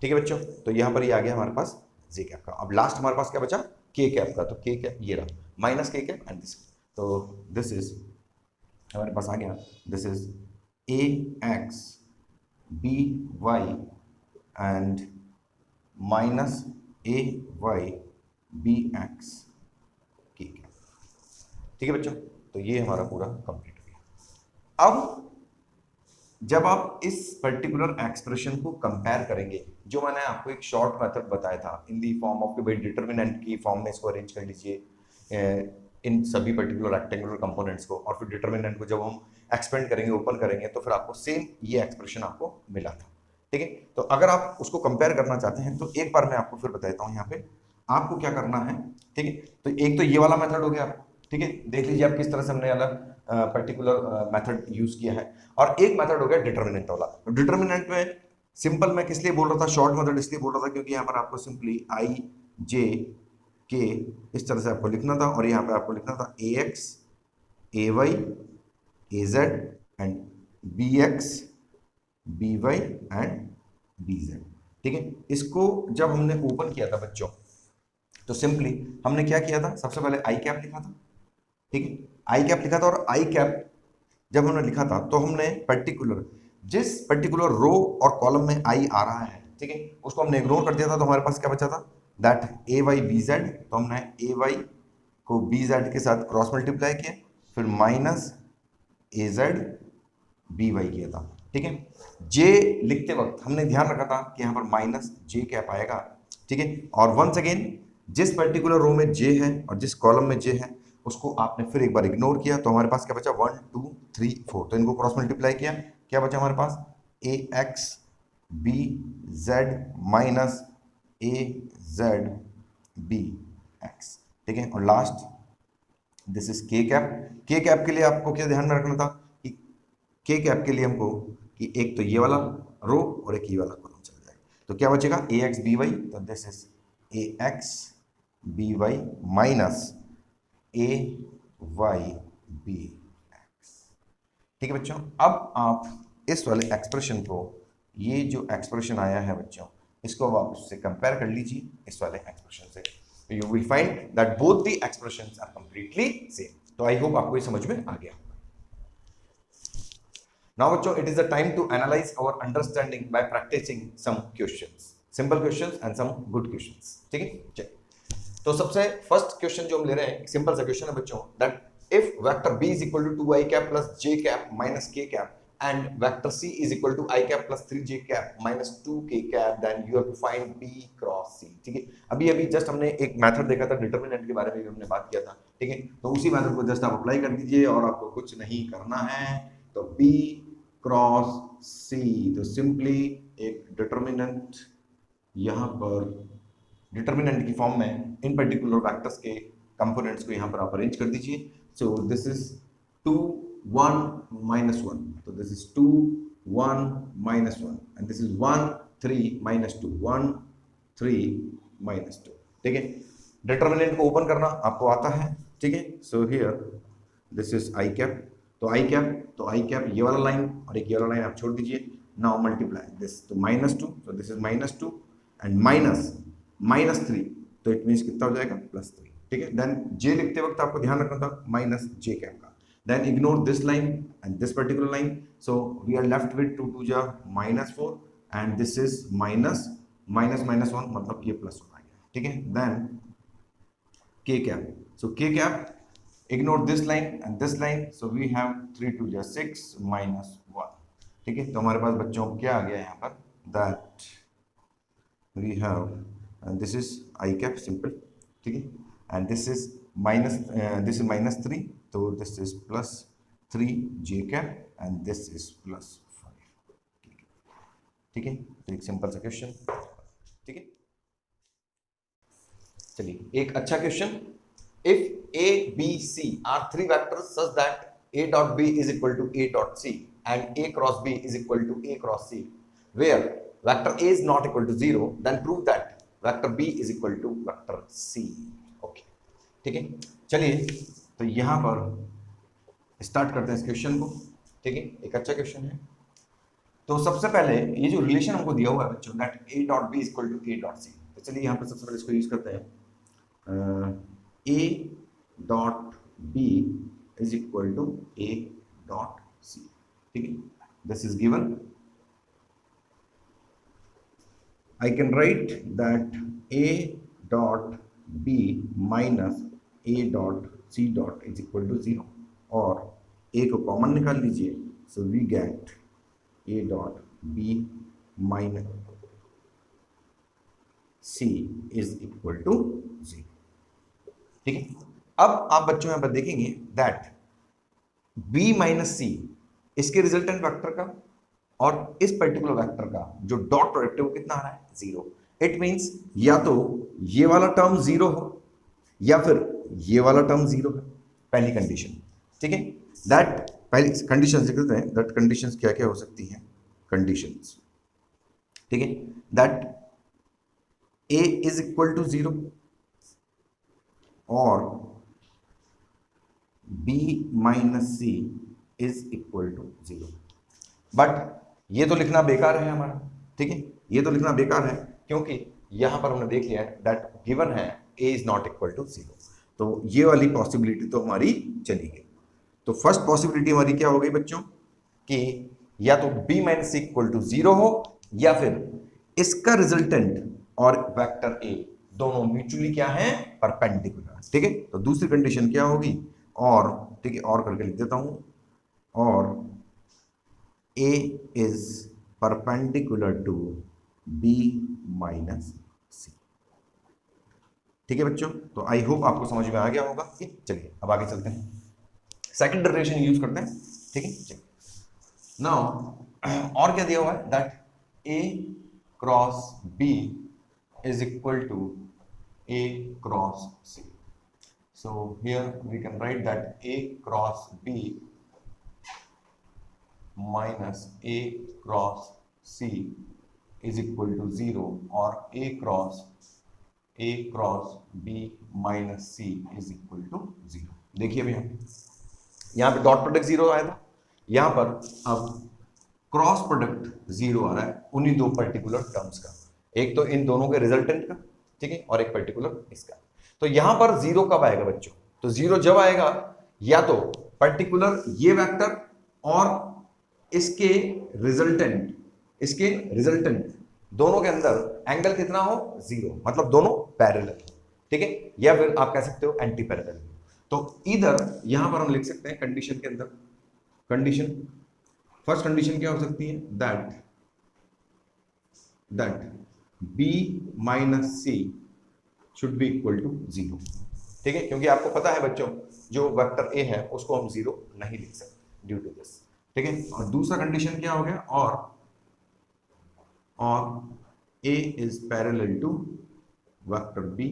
ठीक है बच्चों, तो यहां पर ये आ गया हमारे पास जे कैप का। अब लास्ट हमारे पास क्या बचा, के कैप का। तो के कैप ये रहा, माइनस के कैप एंड दिस, तो दिस इज हमारे पास आ गया, this is a x B Y and minus a Y B x k cap. ठीक है बच्चों, तो ये हमारा पूरा कंप्लीट हो गया। अब जब आप इस पर्टिकुलर एक्सप्रेशन को कंपेयर करेंगे, जो मैंने आपको एक शॉर्ट मेथड बताया था इन दी फॉर्म ऑफ भाई डिटर्मिनेंट की फॉर्म में इसको अरेंज कर लीजिए इन सभी पर्टिकुलर रेक्टेंगुलर कंपोनेंट्स को, और फिर डिटर्मिनेंट को जब हम एक्सपेंड करेंगे, ओपन करेंगे, तो फिर आपको सेम ये एक्सप्रेशन आपको मिला था। ठीक है, तो अगर आप उसको कंपेयर करना चाहते हैं तो एक बार मैं आपको फिर बता देता हूँ यहाँ पे आपको क्या करना है। ठीक है, तो एक तो ये वाला मेथड हो गया। ठीक है, देख लीजिए आप किस तरह से हमने अलग पर्टिकुलर मेथड यूज किया है, और एक मेथड हो गया डिटर्मिनेंट वाला। तो डिटर्मिनेंट में सिंपल मैं किस लिए बोल रहा था, शॉर्ट मेथड इसलिए बोल रहा था क्योंकि यहाँ पर आपको सिंपली आई जे के इस तरह से आपको लिखना था, और यहाँ पे आपको लिखना था A X A Y A Z and B X B Y and B Z. ठीक है, इसको जब हमने ओपन किया था बच्चों, तो सिंपली हमने क्या किया था, सबसे पहले आई कैप लिखा था। ठीक है, आई कैप लिखा था, और आई कैप जब हमने लिखा था तो हमने पर्टिकुलर जिस पर्टिकुलर रो और कॉलम में आई आ रहा है, ठीक है, उसको हमने इग्नोर कर दिया था। तो हमारे पास क्या बचा था, that a Y B z. तो हमने ए वाई को बी जेड के साथ क्रॉस मल्टीप्लाई किया, फिर minus a z b y किया था। ठीक है, जे लिखते वक्त हमने ध्यान रखा था कि यहाँ पर माइनस जे कैप आएगा। ठीक है, और वंस अगेन जिस पर्टिकुलर रो में जे है और जिस कॉलम में जे है उसको आपने फिर एक बार इग्नोर किया, तो हमारे पास क्या बचा 1 2 3 4। तो इनको क्रॉस मल्टीप्लाई किया, क्या बचा हमारे पास, ए x B z minus a z b x. ठीक है, और लास्ट दिस इज के कैप। के कैप के लिए आपको क्या ध्यान में रखना था कि के कैप के लिए हमको कि एक तो ये वाला रो और एक ये वाला कॉलम चल जाए, तो क्या बचेगा, ए एक्स बी वाई। तो this is a x B y minus a Y B x. ठीक है बच्चों, अब आप इस वाले एक्सप्रेशन को, ये जो एक्सप्रेशन आया है बच्चों, इसको आप उससे कंपेयर कर लीजिए इस वाले एक्सप्रेशन से, तो you will find that both the expressions are completely same. तो आई होप आपको ये समझ में आ गया। नाउ बच्चों it is the time to analyse our understanding by practising some questions, simple questions and some good questions. ठीक है, चलिए तो सबसे फर्स्ट क्वेश्चन जो हम ले रहे हैं, सिंपल सा क्वेश्चन है बच्चों, that if vector b is equal to 2i cap plus j cap minus k cap and vector c is equal to i cap plus 3j cap minus 2k cap then you have to find b cross c। ठीक है, अभी अभी just हमने एक method देखा था determinant के बारे में भी हमने बात किया था। ठीक है, तो उसी मेथड को जस्ट आप अप्लाई कर दीजिए और आपको कुछ नहीं करना है। तो b क्रॉस c, तो सिंपली एक डिटरमिनेंट यहां पर डिटरमिनेंट की फॉर्म में इन पर्टिकुलर वेक्टर्स के कंपोनेंट्स को यहां पर आप अरेंज कर दीजिए। सो दिस इज 2 1 minus 1, तो this is 2 1 minus 1 and this is 1 3 minus 2 1 3 minus 2। ठीक है, डिटरमिनेंट को ओपन करना आपको आता है। ठीक है, so here this is i cap, तो आई कैप ये वाला लाइन और एक ये वाला लाइन आप छोड़ दीजिए। नाउ मल्टीप्लाई दिस, तो -2, तो दिस इज -2 एंड -3, तो इट मीन्स कितना हो जाएगा +3। ठीक है, देन j लिखते वक्त आपको ध्यान रखना था -j कैप का। Then ignore this line and this particular line, so we are left with 2 2 जा -4 एंड दिस इज माइनस -1 मतलब ये प्लस हो गया। ठीक है, then k cap, so k cap ignore this line and this line, so we have 3 2 जा 6 -1। ठीक है, तो हमारे पास बच्चों क्या आ गया यहाँ पर, that we have and this is I cap simple। ठीक है, and this is -3, तो this is +3 j cap and this is +5। ठीक है, तो एक सिंपल सा क्वेश्चन। ठीक है, चलिए एक अच्छा question, if a b c are 3 vectors such that a dot b is equal to a dot c and a cross b is equal to a cross c where vector a is not equal to 0 then prove that vector b is equal to vector c। Okay, ठीक है, चलिए तो यहां पर start करते हैं इस question को। ठीक है, एक अच्छा क्वेश्चन है। तो सबसे पहले ये जो रिलेशन हमको दिया हुआ है बच्चों, that a dot b is equal to a dot c, तो चलिए यहां पर सबसे पहले इसको यूज करते हैं। a dot b is equal to a dot c। ठीक है, this is given. I can write that a dot b minus a dot c dot is equal to 0 और a को कॉमन निकाल लीजिए, so we get a dot b minus c is equal to 0। ठीक है, अब आप बच्चों यहाँ पर देखेंगे that b minus c इसके रिजल्टेंट वेक्टर का और इस पर्टिकुलर वेक्टर का जो डॉट प्रोडक्ट है वो कितना आ रहा है, 0। इट मींस या तो ये वाला टर्म 0 हो या फिर ये वाला टर्म 0 है, पहली कंडीशन। ठीक है, दैट पहली कंडीशन लिख देते हैं, दैट कंडीशंस क्या क्या हो सकती हैं, कंडीशंस। ठीक है, that a is equal to 0 और b minus c is equal to 0। But ये तो लिखना बेकार है हमारा। ठीक है, ये तो लिखना बेकार है क्योंकि यहां पर हमने देख लिया है दैट गिवन है a is not equal to 0, तो ये वाली पॉसिबिलिटी तो हमारी चली गई। तो फर्स्ट पॉसिबिलिटी हमारी क्या हो गई बच्चों, कि या तो b minus c equal to 0 हो या फिर इसका रिजल्टेंट और वेक्टर a दोनों म्यूचुअली क्या है, परपेंडिकुलर। ठीक है, तो दूसरी कंडीशन क्या होगी, और ठीक है और करके लिख देता हूं, और a is perpendicular to b minus c। ठीक है बच्चों, तो आई होप आपको समझ में आ गया होगा। चलिए अब आगे चलते हैं, सेकंड रिलेशन यूज करते हैं। ठीक है, चलिए नाउ और क्या दिया हुआ है, that a cross b is equal to a cross c। So here we can write that a cross b minus a cross c is equal to 0 और a cross b minus c is equal to 0। देखिए अभी यहाँ पे dot product 0 आया था, यहाँ पर अब क्रॉस प्रोडक्ट 0 आ रहा है उन्हीं दो पर्टिकुलर टर्म्स का, एक तो इन दोनों के रिजल्टेंट का, ठीक है, और एक पर्टिकुलर इसका। तो यहां पर 0 कब आएगा बच्चों, तो 0 जब आएगा या तो पर्टिकुलर ये वेक्टर और इसके रिजल्टेंट दोनों के अंदर एंगल कितना हो, 0, मतलब दोनों पैरेलल, ठीक है, या फिर आप कह सकते हो एंटी पैरेलल। तो इधर यहां पर हम लिख सकते हैं कंडीशन के अंदर, कंडीशन, फर्स्ट कंडीशन क्या हो सकती है, that b minus c should be equal to 0, ठीक है, क्योंकि आपको पता है बच्चों जो वेक्टर ए है उसको हम 0 नहीं लिख सकते ड्यू टू दिस, ठीक है। और दूसरा कंडीशन क्या हो गया, और a is parallel to vector b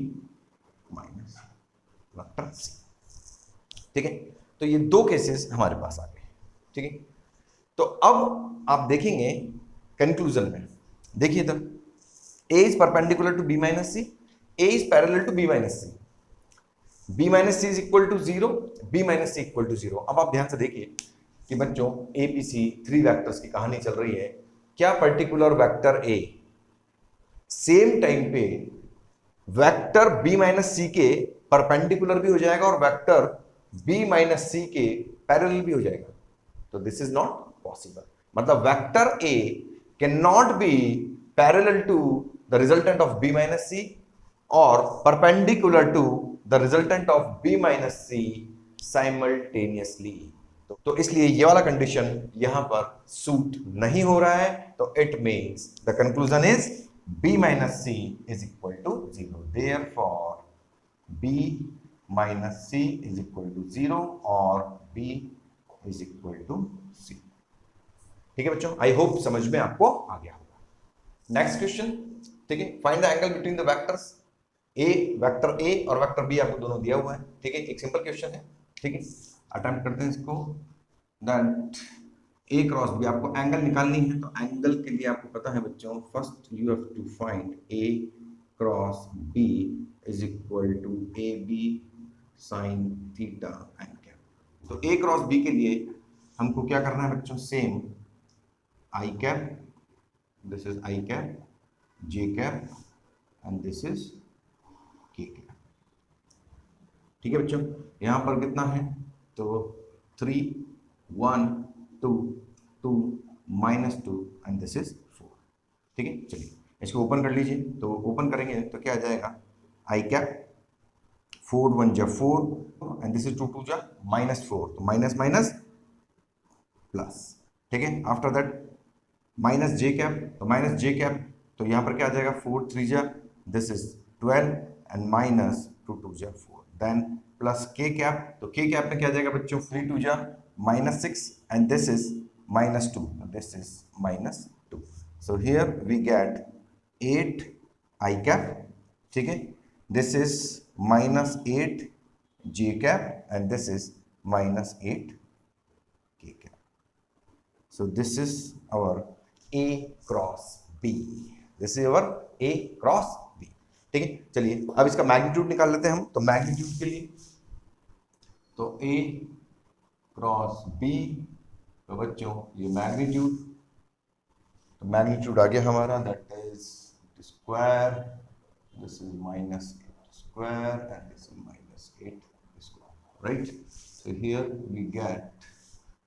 minus vector c, ठीक है। तो ये दो केसेस हमारे पास आ गए, ठीक है। तो अब आप देखेंगे कंक्लूजन में, देखिए तब a is perpendicular to b minus c, a is parallel to b minus c, b minus c is equal to 0, b minus c equal to 0। अब आप ध्यान से देखिए कि बच्चों एबीसी 3 वेक्टर्स की कहानी चल रही है, क्या particular vector a same time पे वेक्टर b माइनस सी के परपेंडिकुलर भी हो जाएगा और वेक्टर b माइनस सी के पैरेलल भी हो जाएगा, तो दिस इज नॉट पॉसिबल। मतलब vector a can not be parallel to the resultant of b minus C और perpendicular to the resultant of b minus C simultaneously. तो इसलिए ये वाला कंडीशन यहां पर सूट नहीं हो रहा है, तो it means the conclusion is b minus c is equal to 0, therefore b minus c is equal to 0 और b is equal to c, ठीक है बच्चों, आई होप समझ में आपको आ गया होगा। नेक्स्ट क्वेश्चन, ठीक है, find the angle between the vectors a, vector a और वेक्टर b आपको दोनों दिया हुआ है, ठीक है, एक सिंपल क्वेश्चन है, ठीक है, अटेम्प्ट करते हैं इसको। दैट a क्रॉस b, आपको एंगल निकालनी है, तो एंगल के लिए आपको पता है बच्चों, first you have to find a cross b is equal to A B sine theta and cap. तो a क्रॉस b के लिए हमको क्या करना है बच्चों, same i cap, this is i cap, j cap and this is के cap, ठीक है बच्चों। यहां पर कितना है, तो 3 1 2 2 माइनस 2 एंड दिस इज 4, ठीक है। चलिए इसको ओपन कर लीजिए, तो ओपन करेंगे तो क्या आ जाएगा, आई कैप 4 1 जा 4 एंड दिस इज 2 2 जा -4, तो माइनस माइनस प्लस, ठीक है। After that minus J cap, तो माइनस जे कैप, तो यहाँ पर क्या आ जाएगा, 4 3 जा दिस इज 12 एंड माइनस 2 2 जा 4, देन प्लस के कैप, तो के कैप में क्या आ जाएगा बच्चों, 3 2 जा -6 and this is -2, this is -2, so here we get 8 i cap, ठीक है, this is -8 J cap and this is -8 k cap. So this is our A cross B. This is our A cross B. ठीक है, चलिए अब इसका magnitude निकाल लेते हैं हम। तो मैग्नीट्यूड के लिए तो A क्रॉस B, तो बच्चों ये मैग्नीट्यूड, तो मैग्नीट्यूड आ गया हमारा, that is square, this is -8 square and this is -8 square, right. So here we get,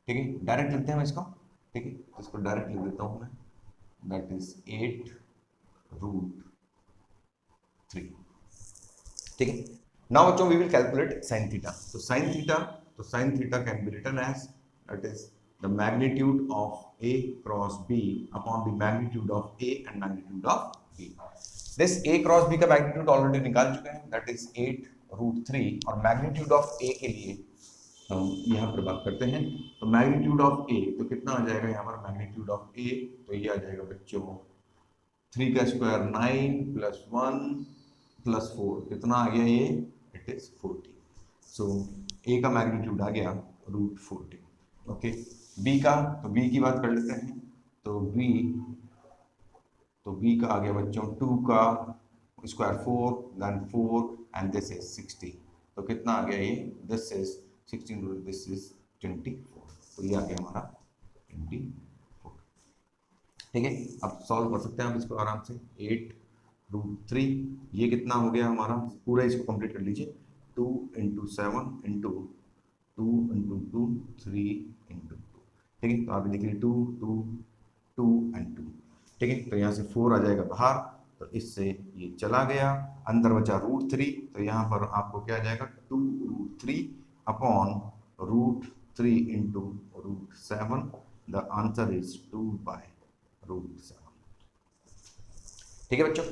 ठीक है, डायरेक्ट लिखते हैं हम इसको, ठीक है, इसको डायरेक्ट लिख देता हूं मैं, दैट इज 8√3, ठीक है। नाउ बच्चों we will calculate sine theta. तो sine theta can be written as, that is the magnitude of a cross b upon the magnitude of a and magnitude of b। This a cross b का magnitude already निकाल चुके हैं, that is 8√3, और magnitude of a के लिए हम यहाँ पर बात करते हैं। तो मैग्नीट्यूड ऑफ ए, तो कितना आ जाएगा यहाँ पर मैग्नीट्यूड ऑफ ए, तो ये आ जाएगा बच्चों 3 का स्क्वायर 9 प्लस 1 प्लस 4, कितना आ गया ये, इट इज 14। सो ए का मैग्नीट्यूड आ गया √14, ओके। बी का, तो बी की बात कर लेते हैं, तो बी का आ गया बच्चों 2 का square 4 then 4 and this is 16, तो कितना आ गया ये, दिस इज 16, दिस इज 24, तो ये आ गया हमारा 24, ठीक है। अब सॉल्व कर सकते हैं हम इसको आराम से, 8√3, ये कितना हो गया हमारा, पूरा इसको कंप्लीट कर लीजिए, 2 × 7 × 2 × 2 3 × 2, ठीक है, तो आप देख लीजिए 2 2 2 एंड 2, ठीक है, तो यहाँ से 4 आ जाएगा बाहर, तो इससे ये चला गया, अंदर बचा √3, तो यहाँ पर आपको क्या आ जाएगा 2√3 upon √3 into √7, the answer is 2/√7। ठीक है बच्चों,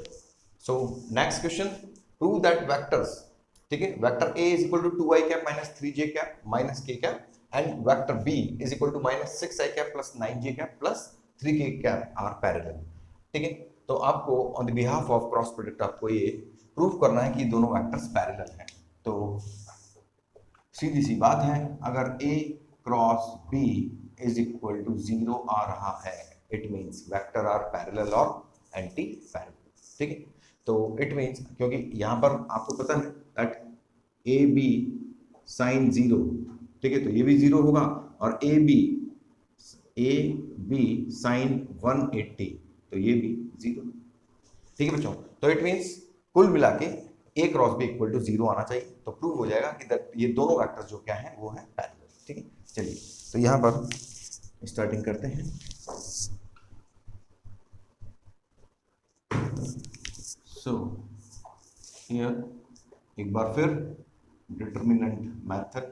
so next question, prove that vectors, ठीक है, vector A is equal to 2i cap minus 3j cap minus k cap and vector B is equal to minus 6i cap plus 9j cap plus 3k cap are parallel. ठीक है, तो आपको on the behalf of cross product आपको ये prove करना है कि दोनों वेक्टर्स पैरेलल हैं। तो सीधी सी बात है, अगर A cross B is equal to 0 आ रहा है, it means vector are parallel और एंटी पैरेलल। ठीक है, तो इट मींस, क्योंकि यहां पर आपको पता है दैट ए बी साइन 0, ठीक है, तो ये भी 0 होगा, और ए बी साइन 180, तो ये भी 0। ठीक है बच्चों, तो इट मींस कुल मिला के ए क्रॉस बी इक्वल टू 0 आना चाहिए, तो प्रूव हो जाएगा कि ये दोनों वेक्टर्स जो क्या है वो है पैरेलल। ठीक है, चलिए तो यहां पर स्टार्टिंग करते हैं। सो हियर एक बार फिर डिटर्मिनेंट मेथड,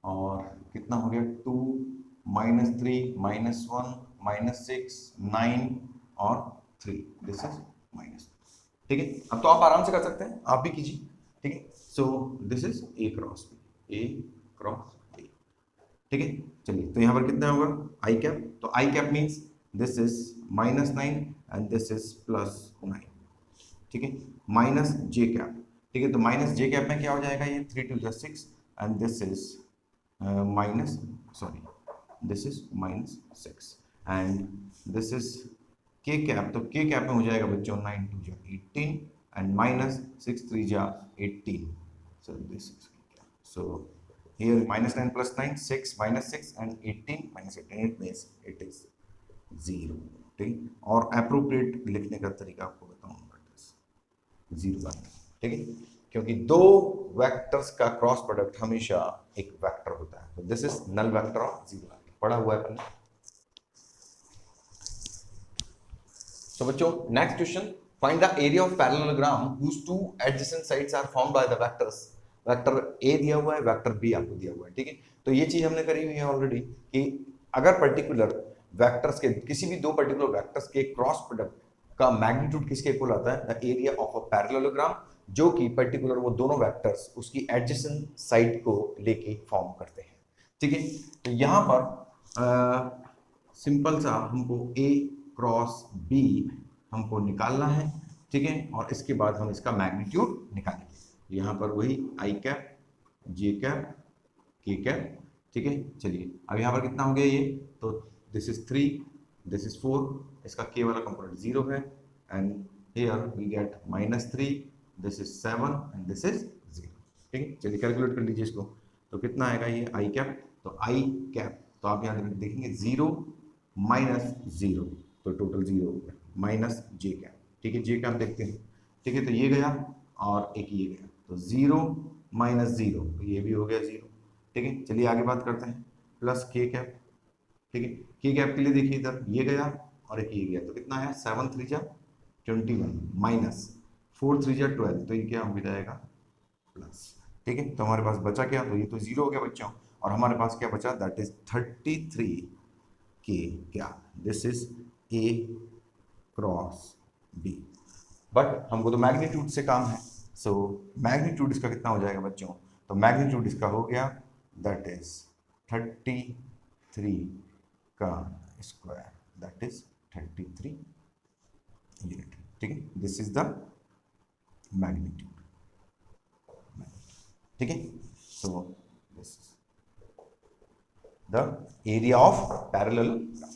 और कितना हो गया 2 -3 -1 -6 9 और 3, दिस इज माइनस। ठीक है, अब तो आप आराम से कर सकते हैं, आप भी कीजिए। ठीक है, so this is A cross b, a cross B. ठीक है, चलिए तो यहाँ पर कितना होगा आई कैप, तो I cap means this is -9 and this is +9। ठीक है, माइनस जे कैप, ठीक है, तो माइनस जे कैप में क्या हो जाएगा, ये 3 2 6 and this is this is -6 and this is के कैप, तो के कैप में हो जाएगा बच्चों 9 2 18 and -6 3 18, so this is so here -9 + 9 6 -6 and 18 -18, it means it is 0। ठीक, और अप्रोप्रिएट लिखने का तरीका आपको बताऊंगा, 0 आना। ठीक है, क्योंकि दो वेक्टर्स का क्रॉस प्रोडक्ट हमेशा एक वेक्टर होता है, तो this is null vector of 0 vector, पढ़ा हुआ है अपन। सो बच्चों next question, find the area of parallelogram whose two adjacent sides are formed by the vectors। Vector a दिया हुआ है, वेक्टर बी आपको दिया हुआ है। ठीक है, तो ये चीज हमने करी हुई है ऑलरेडी कि अगर पर्टिकुलर वेक्टर्स के, किसी भी दो पर्टिकुलर वेक्टर्स के क्रॉस प्रोडक्ट का मैग्नीट्यूड किसके इक्वल आता है, the area of a parallelogram, जो कि पर्टिकुलर वो दोनों वेक्टर्स उसकी एडजेसेंट साइड को लेके फॉर्म करते हैं। ठीक है, तो यहां पर सिंपल सा हमको ए क्रॉस बी हमको निकालना है। ठीक है, और इसके बाद हम इसका मैग्नीट्यूड निकालेंगे। यहाँ पर वही आई कैप जे कैप के कैप। ठीक है, चलिए अब यहाँ पर कितना हो गया ये, तो दिस इज 3 दिस इज 4, इसका के वाला कंपोनेंट 0 है and here we get -3 this is 7 and this is 0। ठीक है, चलिए कैलकुलेट कर लीजिए इसको, तो कितना आएगा ये आई कैप, तो आई कैप, तो आप यहाँ देखेंगे 0 -0, तो टोटल 0 हो गया, माइनस जे कैप। ठीक है, जे कैप देखते हैं। ठीक है, तो ये गया और एक ये गया, तो 0 -0, तो ये भी हो गया 0। ठीक है, चलिए आगे बात करते हैं, प्लस के कैप। ठीक है, के कैप के लिए देखिए इधर ये गया और एक ये गया, तो कितना है 7 3 21 माइनस 4 3 12, तो ये क्या हो जाएगा प्लस। ठीक है, तो हमारे पास बचा क्या, तो ये तो 0 हो गया बच्चों, और हमारे पास क्या बचा, दैट इज 33 के क्या, this is A cross b. But हमको तो मैग्नीट्यूड से काम है, सो मैग्नीट्यूड इसका कितना हो जाएगा बच्चों, तो मैग्नीट्यूड इसका हो गया दैट इज 33 का स्क्वायर, दैट इज 33 यूनिट। ठीक है, दिस इज द मैग्नीट्यूड। ठीक है, so this is the area of parallelogram.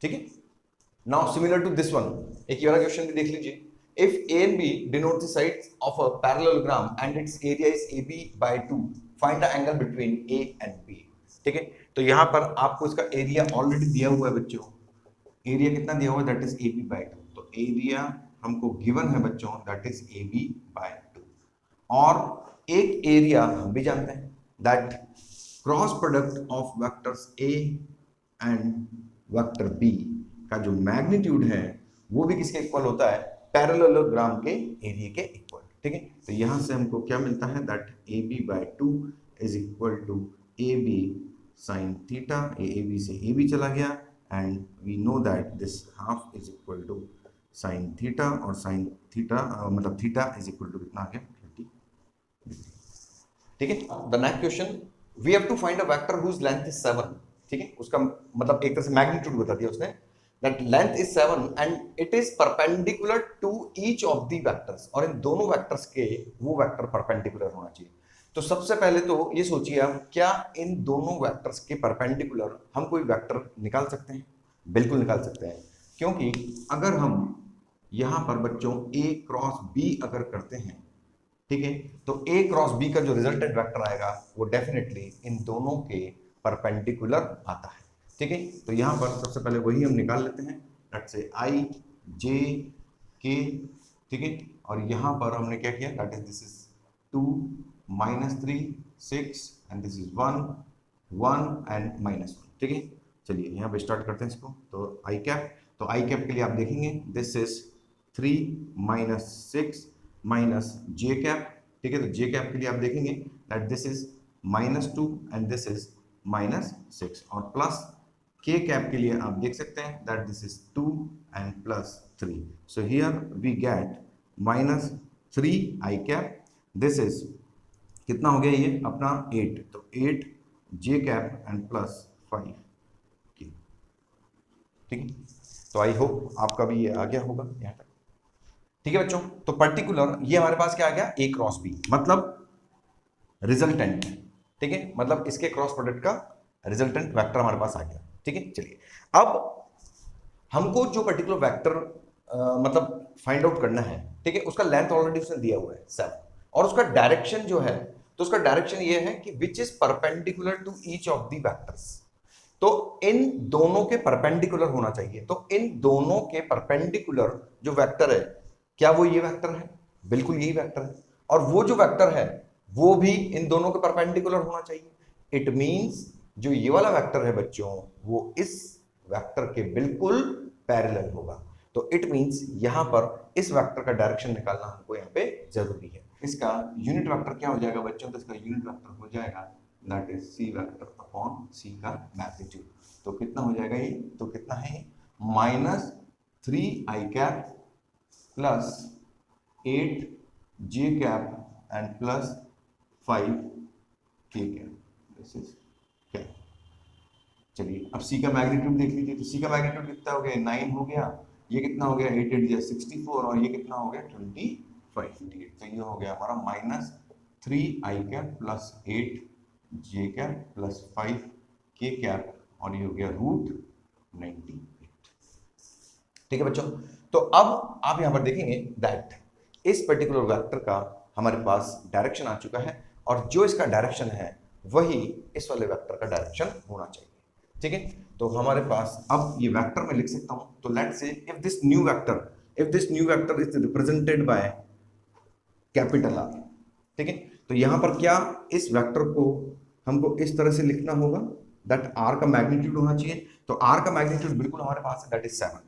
ठीक है, now similar to this one, एक ये वाला क्वेश्चन भी देख लीजिए। If A and B denote the sides of a parallelogram and its area is AB by 2, find the angle between A and B। ठीक है, तो यहाँ पर आपको इसका एरिया ऑलरेडी दिया हुआ है बच्चों, एरिया कितना दिया हुआ है, दैट इज AB by 2, तो एरिया हमको गिवन है बच्चों, दैट इज AB by 2, और एक एरिया हम भी जानते हैं that cross product of vectors A and vector b का जो मैग्नीट्यूड है वो भी किसके इक्वल होता है, पैरेललोग्राम के एरिया के इक्वल। ठीक है, तो यहां से हमको क्या मिलता है, that a b by two is equal to A B sine theta, a b से ए बी चला गया, and we know that this half is equal to sine theta, और साइन थीटा मतलब थीटा इज इक्वल टू कितना आ गया 20। ठीक है, the next question, we have to find a vector whose length is 7। ठीक है, उसका मतलब एक तरह से मैग्नीट्यूड बता दिया उसने, that length is 7 and it is perpendicular to each of the vectors, और इन दोनों वेक्टर्स के वो वेक्टर परपेंडिकुलर होना चाहिए। तो सबसे पहले तो ये सोचिए आप, क्या इन दोनों वेक्टर्स के परपेंडिकुलर हम कोई वेक्टर निकाल सकते हैं? बिल्कुल निकाल सकते हैं, क्योंकि अगर हम यहां पर बच्चों a क्रॉस b अगर करते हैं, ठीक है, तो a क्रॉस b का जो रिजल्टेंट वेक्टर आएगा वो डेफिनेटली इन दोनों के परपेंडिकुलर आता है। ठीक है, तो यहां पर सबसे पहले वही हम निकाल लेते हैं, लेट्स से i j k। ठीक है, और यहां पर हमने क्या किया, that is this is 2 -3 6 and this is 1 1 and -1। ठीक है, चलिए यहाँ पे स्टार्ट करते हैं इसको। तो आई कैप, तो आई कैप के लिए आप देखेंगे this is 3 -6 minus J cap. ठीक है, तो जे कैप के लिए आप देखेंगे that this is -2 and this is -6, और प्लस के कैप के लिए आप देख सकते हैं that this is 2 and +3। So here we get -3 I cap, this is कितना हो गया ये अपना 8, तो 8 जे कैप एंड +5 के। ठीक है, तो आई होप आपका भी ये आ गया होगा यहाँ तक। ठीक है बच्चों, तो पर्टिकुलर ये हमारे पास क्या आ गया, ए क्रॉस बी मतलब रिजल्टेंट। ठीक है, मतलब इसके क्रॉस प्रोडक्ट का रिजल्टेंट वेक्टर हमारे पास आ गया। ठीक है, चलिए अब हमको जो पर्टिकुलर वेक्टर मतलब फाइंड आउट करना है, ठीक है, उसका लेंथ ऑलरेडी उसने दिया हुआ है 7, और उसका डायरेक्शन जो है, तो उसका डायरेक्शन ये है कि which is perpendicular to each of the vectors. तो इन दोनों के परपेंडिकुलर होना चाहिए, तो इन दोनों के परपेंडिकुलर जो वेक्टर है, क्या वो ये वेक्टर है? बिल्कुल यही वेक्टर है, और वो जो वेक्टर है वो भी इन दोनों के परपेंडिकुलर होना चाहिए। इट मींस जो ये वाला वेक्टर है बच्चों, वो इस वेक्टर के बिल्कुल पैरेलल होगा। तो इट मींस यहां पर इस वेक्टर का डायरेक्शन निकालना हमको यहाँ पे जरूरी है। इसका यूनिट वेक्टर क्या हो जाएगा बच्चों, तो इसका यूनिट वेक्टर हो जाएगा that is C vector upon C का मैग्नीट्यूड। तो कितना हो जाएगा ये, तो कितना है, -3 आई cap plus 8 J cap and +5 K cap, this is cap. चलिए अब सी का मैग्नीट्यूड देख लीजिए, तो सी का मैग्नीट्यूड कितना हो गया, 9 हो गया, ये कितना हो गया 8 8 64, और ये कितना हो गया 25 58। तो ये हो गया हमारा -3 आई कैप प्लस 8 जे कैप प्लस 5 के कैप, और ये हो गया √98। ठीक है बच्चों, तो अब आप यहां पर देखेंगे दैट इस पर्टिकुलर वेक्टर का हमारे पास डायरेक्शन आ चुका है, और जो इसका डायरेक्शन है वही इस वाले वेक्टर का डायरेक्शन होना चाहिए। ठीक है, तो हमारे पास अब ये वेक्टर मैं लिख सकता हूं, तो लेट्स से if this new vector is represented by capital R. ठीक है, तो यहां पर क्या इस वेक्टर को हमको इस तरह से लिखना होगा दैट आर का मैग्नीट्यूड होना चाहिए, तो आर का मैग्नीट्यूड बिल्कुल हमारे पास है, दैट इज 7।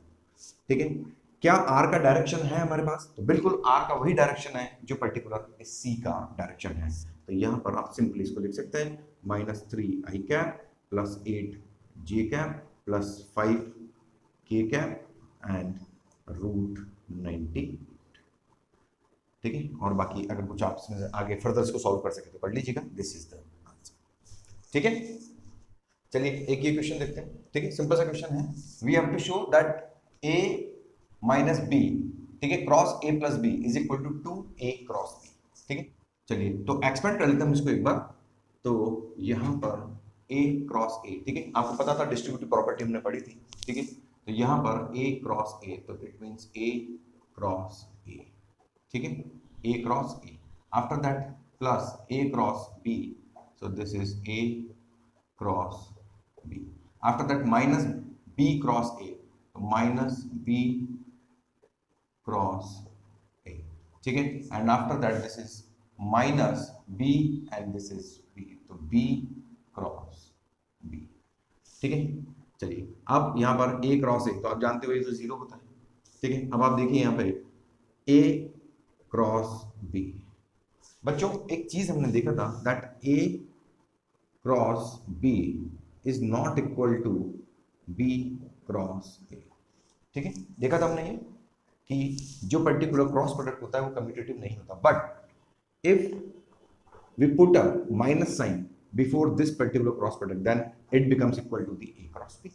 ठीक है, क्या आर का डायरेक्शन है हमारे पास, तो बिल्कुल आर का वही डायरेक्शन है जो पर्टिकुलर सी का डायरेक्शन है। तो यहां पर आप सिंपली इसको लिख सकते हैं -3 आई cap plus 8 J cap plus 5 K cap and √98। ठीक है, और बाकी अगर कुछ आप आगे फर्दर इसको सॉल्व कर सके तो कर लीजिएगा, दिस इज द आंसर। ठीक है, चलिए एक ये क्वेश्चन देखते हैं। ठीक है, सिंपल सा क्वेश्चन है, we have to show that a minus b, ठीक है, cross a plus B is equal to 2a cross b। ठीक है, चलिए तो एक्सपेंड कर लेते हैं इसको एक बार। तो यहां पर a क्रॉस a, ठीक है, आपको पता था डिस्ट्रीब्यूटिव प्रॉपर्टी हमने पढ़ी थी। ठीक है, तो यहां पर a क्रॉस a, तो it means a cross a। ठीक है, a cross a, after that plus a cross b, so this is a cross b, after that minus b cross a, तो -b क्रॉस a। ठीक है, and after that this is -b and this is b, तो b cross b। ठीक है, चलिए अब यहाँ पर a क्रॉस a, तो आप जानते हो ये तो 0 होता है, ठीक है। अब आप देखिए यहाँ पे a क्रॉस b। बच्चों एक चीज हमने देखा था that a cross b is not equal to b cross a, ठीक है। देखा था हमने ये कि जो पर्टिकुलर क्रॉस प्रोडक्ट होता है वो कम्यूटेटिव नहीं होता, but if we put a minus sign before this particular cross product then it becomes equal to the a cross b,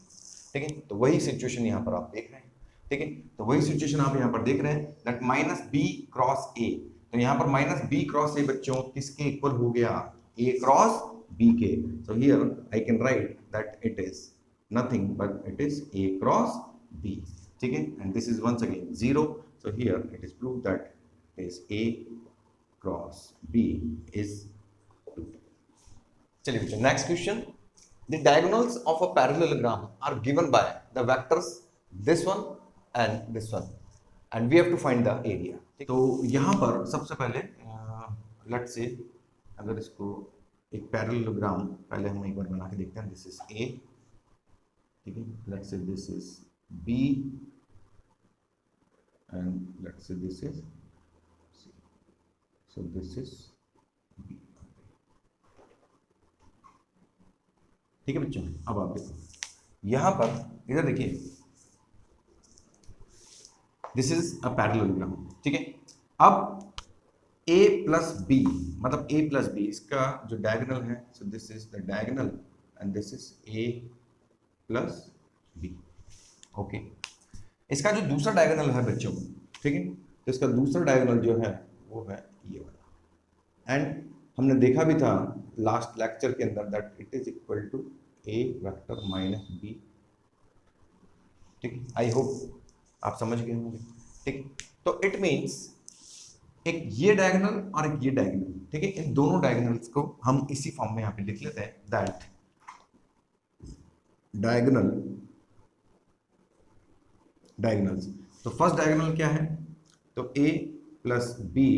ठीक है। तो वही सिचुएशन यहाँ पर आप देख रहे हैं, ठीक है। तो वही सिचुएशन आप यहाँ पर देख रहे हैं that minus b cross a, तो यहाँ पर माइनस b क्रॉस a बच्चों किसके इक्वल हो गया, a क्रॉस b के। So here I can write that it is nothing but it is a cross b, ठीक है। And this is once again 0, so here it is prove that is a cross b is 2। चलिए बच्चों next question, the diagonals of a parallelogram are given by the vectors this one and this one and we have to find the area। तो यहाँ पर सबसे पहले let's say अगर इसको एक पैरेललोग्राम पहले हम एक बार बना के देखते हैं, दिस इज a, ठीक है। Let's say this is b and let's say this is c, so this is b, ठीक है बच्चों। अब आप देखो यहाँ पर इधर देखिए दिस इज अ पैरेललोग्राम, ठीक है। अब a प्लस बी मतलब a प्लस बी इसका जो डायगोनल है, so this is the diagonal and this is a plus b, okay. इसका जो दूसरा डायगोनल है बच्चों, ठीक है, तो इसका दूसरा डायगोनल जो है वो है ये वाला। एंड हमने देखा भी था लास्ट लेक्चर के अंदर that it is equal to a vector minus b, ठीक है। आई होप आप समझ गए होंगे, ठीक। तो इट मींस एक ये डायगोनल और एक ये डायगोनल, ठीक है, इन दोनों डायगोनल्स को हम इसी फॉर्म में यहाँ पे लिख लेते हैं दैट डायगोनल्स। तो फर्स्ट डायगोनल क्या है, तो a plus B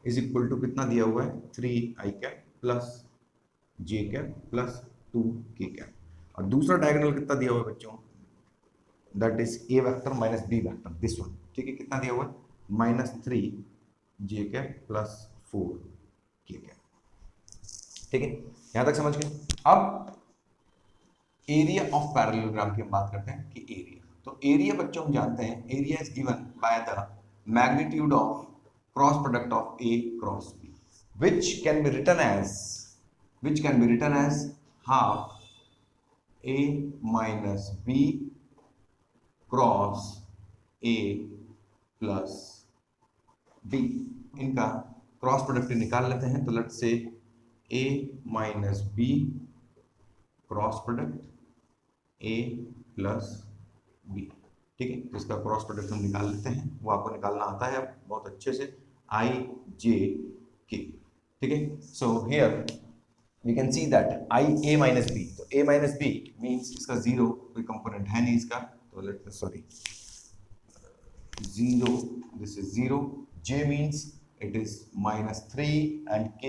is equal to कितना दिया हुआ है 3i cap plus j cap plus 2k cap, और दूसरा डायगोनल कितना दिया हुआ है बच्चों, that is a vector minus b vector, this one, ठीक है। कितना दिया हुआ है minus 3j cap plus 4k cap, ठीक है। यहां तक समझ गए। अब एरिया ऑफ पैरेललोग्राम की हम बात करते हैं कि एरिया, तो एरिया बच्चों हम जानते हैं area is given by the magnitude of cross product of a cross b which can be written as half a minus b cross a plus b। इनका क्रॉस प्रोडक्ट निकाल लेते हैं, तो लेट्स से a minus b cross product a plus b, ठीक है। जिसका cross product हम निकाल लेते हैं, वो आपको निकालना आता है बहुत अच्छे से, i j k, ठीक है। So here we can see that i a minus b, तो a माइनस b मीन्स इसका जीरो कोई कंपोनेंट है नहीं इसका, तो let sorry zero, this is zero, j means it is minus 3 and k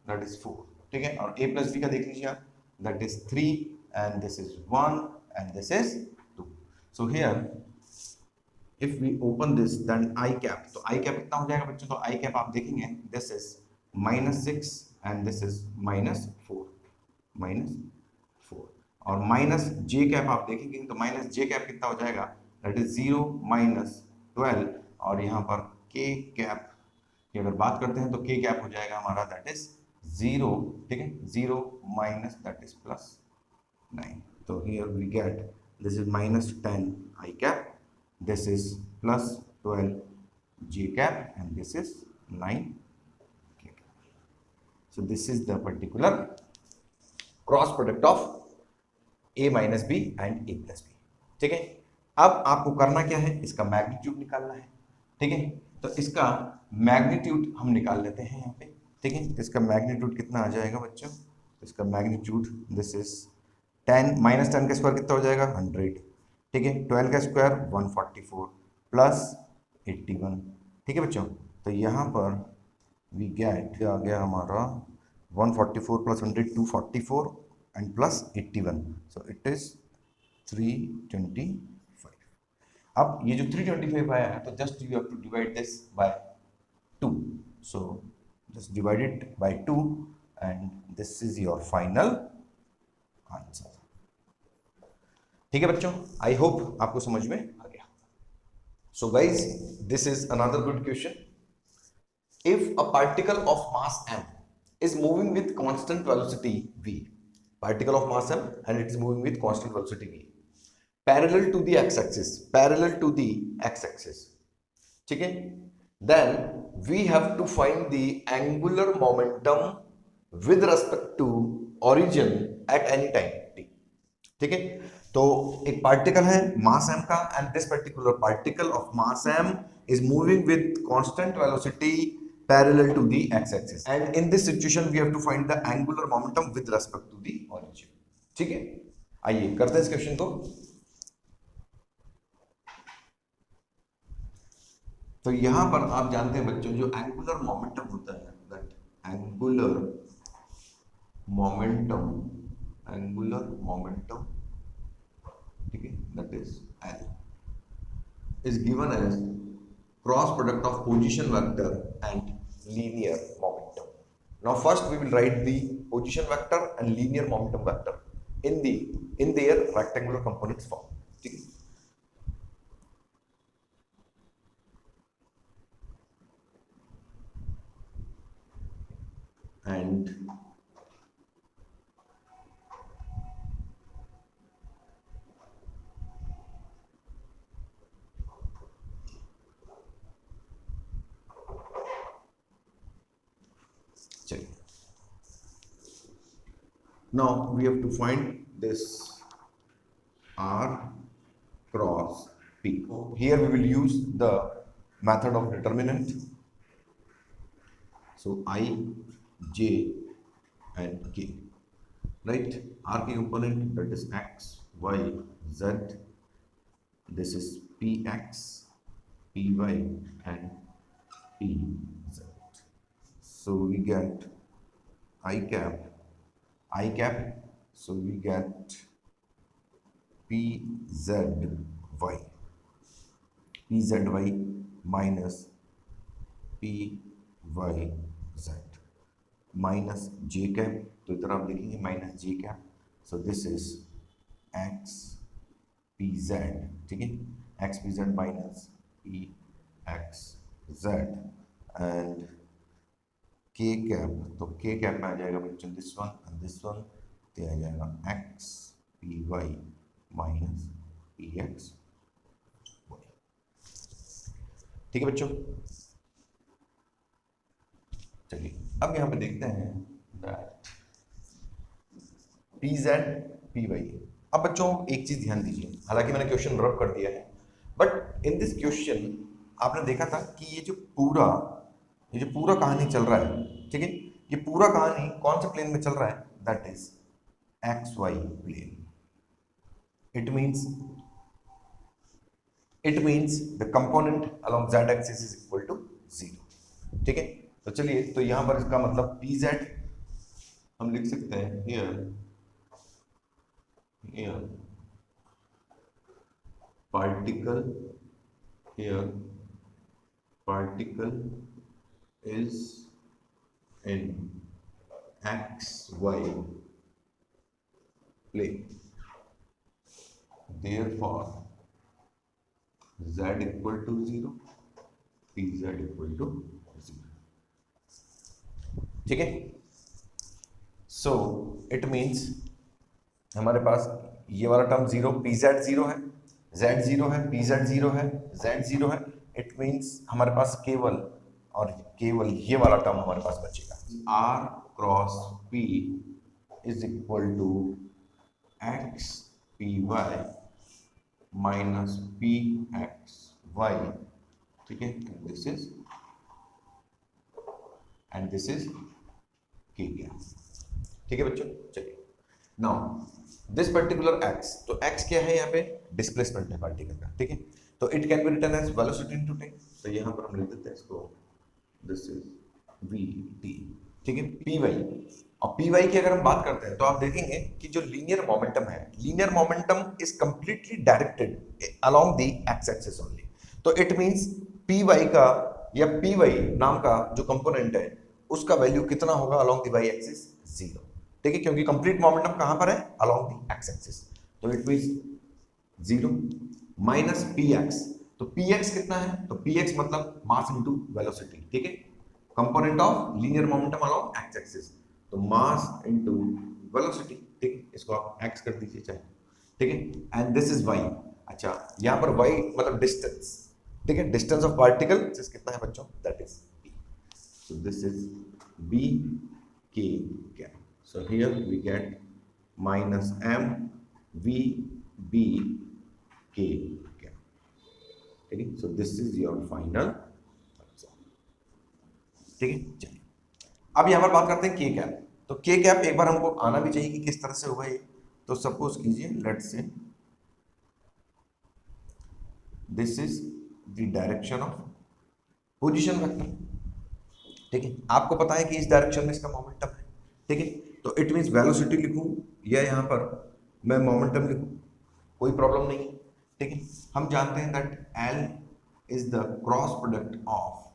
that is 4, ठीक है। और a प्लस b का देख लीजिए आप, that is 3 and this is 1 and this is 2। So here if we open this then i cap, तो i cap कितना हो जाएगा बच्चों, तो i cap आप देखेंगे this is -6 and this is -4 और माइनस j cap आप देखेंगे तो माइनस j cap कितना हो जाएगा, that is 0 -12, और यहाँ पर k cap की अगर बात करते हैं तो k cap हो जाएगा हमारा that is 0, ठीक है, 0 माइनस that is +9, तो here we get this is -10 i cap, this is plus 12 j cap and this is 9 k cap. So this is the particular cross product of a minus b and a plus b, ठीक है। अब आपको करना क्या है, इसका magnitude निकालना है, ठीक है। तो इसका मैग्नीट्यूड हम निकाल लेते हैं यहाँ पे, ठीक है। इसका मैग्नीट्यूड कितना आ जाएगा बच्चों, इसका मैग्नीट्यूड दिस इज 10 माइनस 10 का स्क्वायर कितना हो जाएगा 100, ठीक है। 12 का स्क्वायर 144 प्लस 81, ठीक है बच्चों। तो यहाँ पर वी गेट आ गया हमारा 144 plus 100 244 and plus 81, so it is 325। अब ये जो 325 आया है तो just you have to divide this by 2, so just divide it by 2 and this is your final answer. ठीक है बच्चों, आई होप आपको समझ में आ गया। So guys, this is another good question. If a particle of mass m is moving with constant velocity v, particle of mass m and it is moving with constant velocity v, parallel to the x-axis, parallel to the x-axis, ठीक है, then we have to find the angular momentum with respect to origin at any time t, ठीक है। तो एक particle है मास m का and this particular particle of mass m is moving with constant velocity parallel to the x-axis, and in this situation we have to find the angular momentum with respect to the origin। ठीक है, आइए करते हैं इस question को। तो यहां पर आप जानते हैं बच्चों, जो एंगुलर मोमेंटम होता है, that angular momentum, angular momentum, ठीक है, that is L, is given as cross product of position vector and linear momentum. Now first we will write the position vector and linear momentum vector in their rectangular components form, ठीक है। And now we have to find this R cross P. Here we will use the method of determinant. So I, J and K, right? R K component, that is X, Y, Z. This is Px, Py and Pz. So we get I cap, so we get PZY minus PYZ minus J cap, तो इधर आप लिखेंगे minus J cap, so this is XPZ, ठीक है, XPZ minus PXZ and K cap, तो K cap में आ जाएगा बच्चों this one and this one, तो आ जाएगा XPY माइनस PXY, ठीक है बच्चों। चलिए अब यहाँ पे देखते हैं दैट PZ PY। अब बच्चों एक चीज ध्यान दीजिए, हालांकि मैंने क्वेश्चन रब कर दिया है, बट इन दिस क्वेश्चन आपने देखा था कि ये जो पूरा कहानी चल रहा है, ठीक है, ये पूरा कहानी कौन से प्लेन में चल रहा है, that is XY plane. It means the component along z axis is equal to 0, ठीक है। तो चलिए, तो यहां पर इसका मतलब PZ हम लिख सकते हैं here particle is in XY plane, therefore z equal to 0, PZ equal to 0, ठीक है। सो इट मीन्स हमारे पास ये वाला टर्म 0, PZ 0 है, Z 0 है, PZ 0 है, Z 0 है। इट मीन्स हमारे पास केवल ये वाला टर्म हमारे पास बचेगा, R cross P is equal to XPY minus PXY, ठीक है, and this is K cap, ठीक है बच्चों। चलिए नाउ दिस पर्टिकुलर x, तो x क्या है यहाँ पे, डिस्प्लेसमेंट है पार्टिकल का, ठीक है। तो it can be written as velocity into time, तो यहाँ पर हम लिख देते हैं इसको, दिस इज vt, ठीक है। py और पी वाई की अगर हम बात करते हैं तो आप देखेंगे कि जो लीनियर मोमेंटम है, linear momentum is completely directed along the X axis only. तो इट मींस पी वाई का या पी वाई नाम का जो कंपोनेंट है उसका वैल्यू कितना होगा अलोंग द वाई एक्सिस? 0। ठीक है, क्योंकि कंप्लीट मोमेंटम कहां पर है? Along the X axis. तो it means 0 minus P X. तो पी एक्स कितना है? तो पी एक्स मतलब मास इनटू वेलोसिटी। ठीक है, component of linear momentum along x axis, तो मास इनटू वेलोसिटी। ठीक है, इसको आप एक्स कर दीजिए चाहे। ठीक है, एंड दिस इज वाई। अच्छा, यहां पर वाई मतलब डिस्टेंस। ठीक है, डिस्टेंस ऑफ पार्टिकल कितना है बच्चों? That is B. So this is B K cap. So here we get minus M V B K cap. ठीक है, so this is your final. ठीक है, चलिए अब यहां पर बात करते हैं के कैप। तो के कैप एक बार हमको आना भी चाहिए कि किस तरह से होगा ये। तो सपोज कीजिए, let's say this is the direction of position vector. ठीक है, आपको पता है कि इस डायरेक्शन में इसका मोमेंटम है। ठीक है, तो इट मींस वेलोसिटी लिखूं या यहां पर मैं मोमेंटम लिखूं, कोई प्रॉब्लम नहीं है। ठीक है, हम जानते हैं that L is the cross product of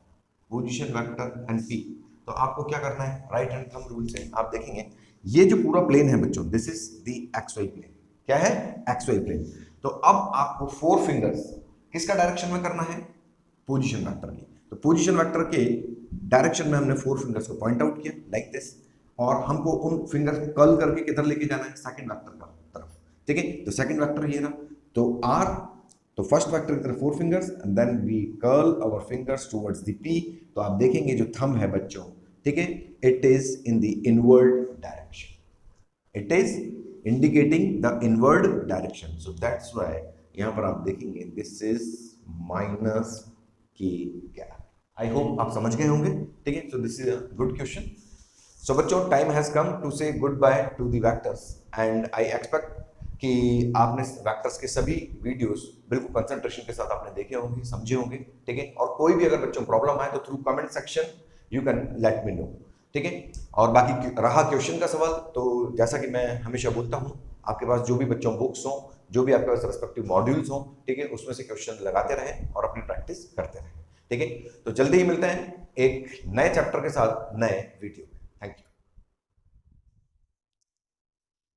position vector and P. तो आपको क्या करना है? राइट हैंड थंब रूल से आप देखेंगे ये जो पूरा प्लेन है बच्चों, this is the x y plane. क्या है? X y plane. तो अब आपको 4 फिंगर्स किसका डायरेक्शन में करना है? पोजीशन वेक्टर की। तो पोजीशन वेक्टर के डायरेक्शन में हमने 4 फिंगर्स को पॉइंट आउट किया लाइक दिस, और हमको उन फिंगर्स को कर्ल करके किधर लेके जाना है? सेकंड वेक्टर का तरफ। ठीक है, तो सेकंड वेक्टर ये रहा। तो आर, तो फर्स्ट वेक्टर की तरफ 4 fingers and then we curl our fingers towards the P. तो आप देखेंगे जो थंब है बच्चों, ठीक है, it is in the inward direction. It is indicating the inward direction. So that's why यहां पर आप देखेंगे दिस इज माइनस के कैप। आई होप आप समझ गए होंगे। ठीक है, so this is a good question. सो बच्चों, time has come to say good by two the vectors and I expect कि आपने वेक्टर्स के सभी वीडियोस बिल्कुल कंसंट्रेशन के साथ आपने देखे होंगे, समझे होंगे। ठीक है, और कोई भी अगर बच्चों प्रॉब्लम आए तो through comment section you can let me know. ठीक है, और बाकी रहा क्वेश्चन का सवाल, तो जैसा कि मैं हमेशा बोलता हूँ, आपके पास जो भी बच्चों बुक्स हों, जो भी आपके पास रेस्पेक्टिव मॉड्यूल्स हों, ठीक है, उसमें से क्वेश्चन लगाते रहें और अपनी प्रैक्टिस करते रहें। ठीक है, तो जल्दी ही मिलते हैं एक नए चैप्टर के साथ नए वीडियो।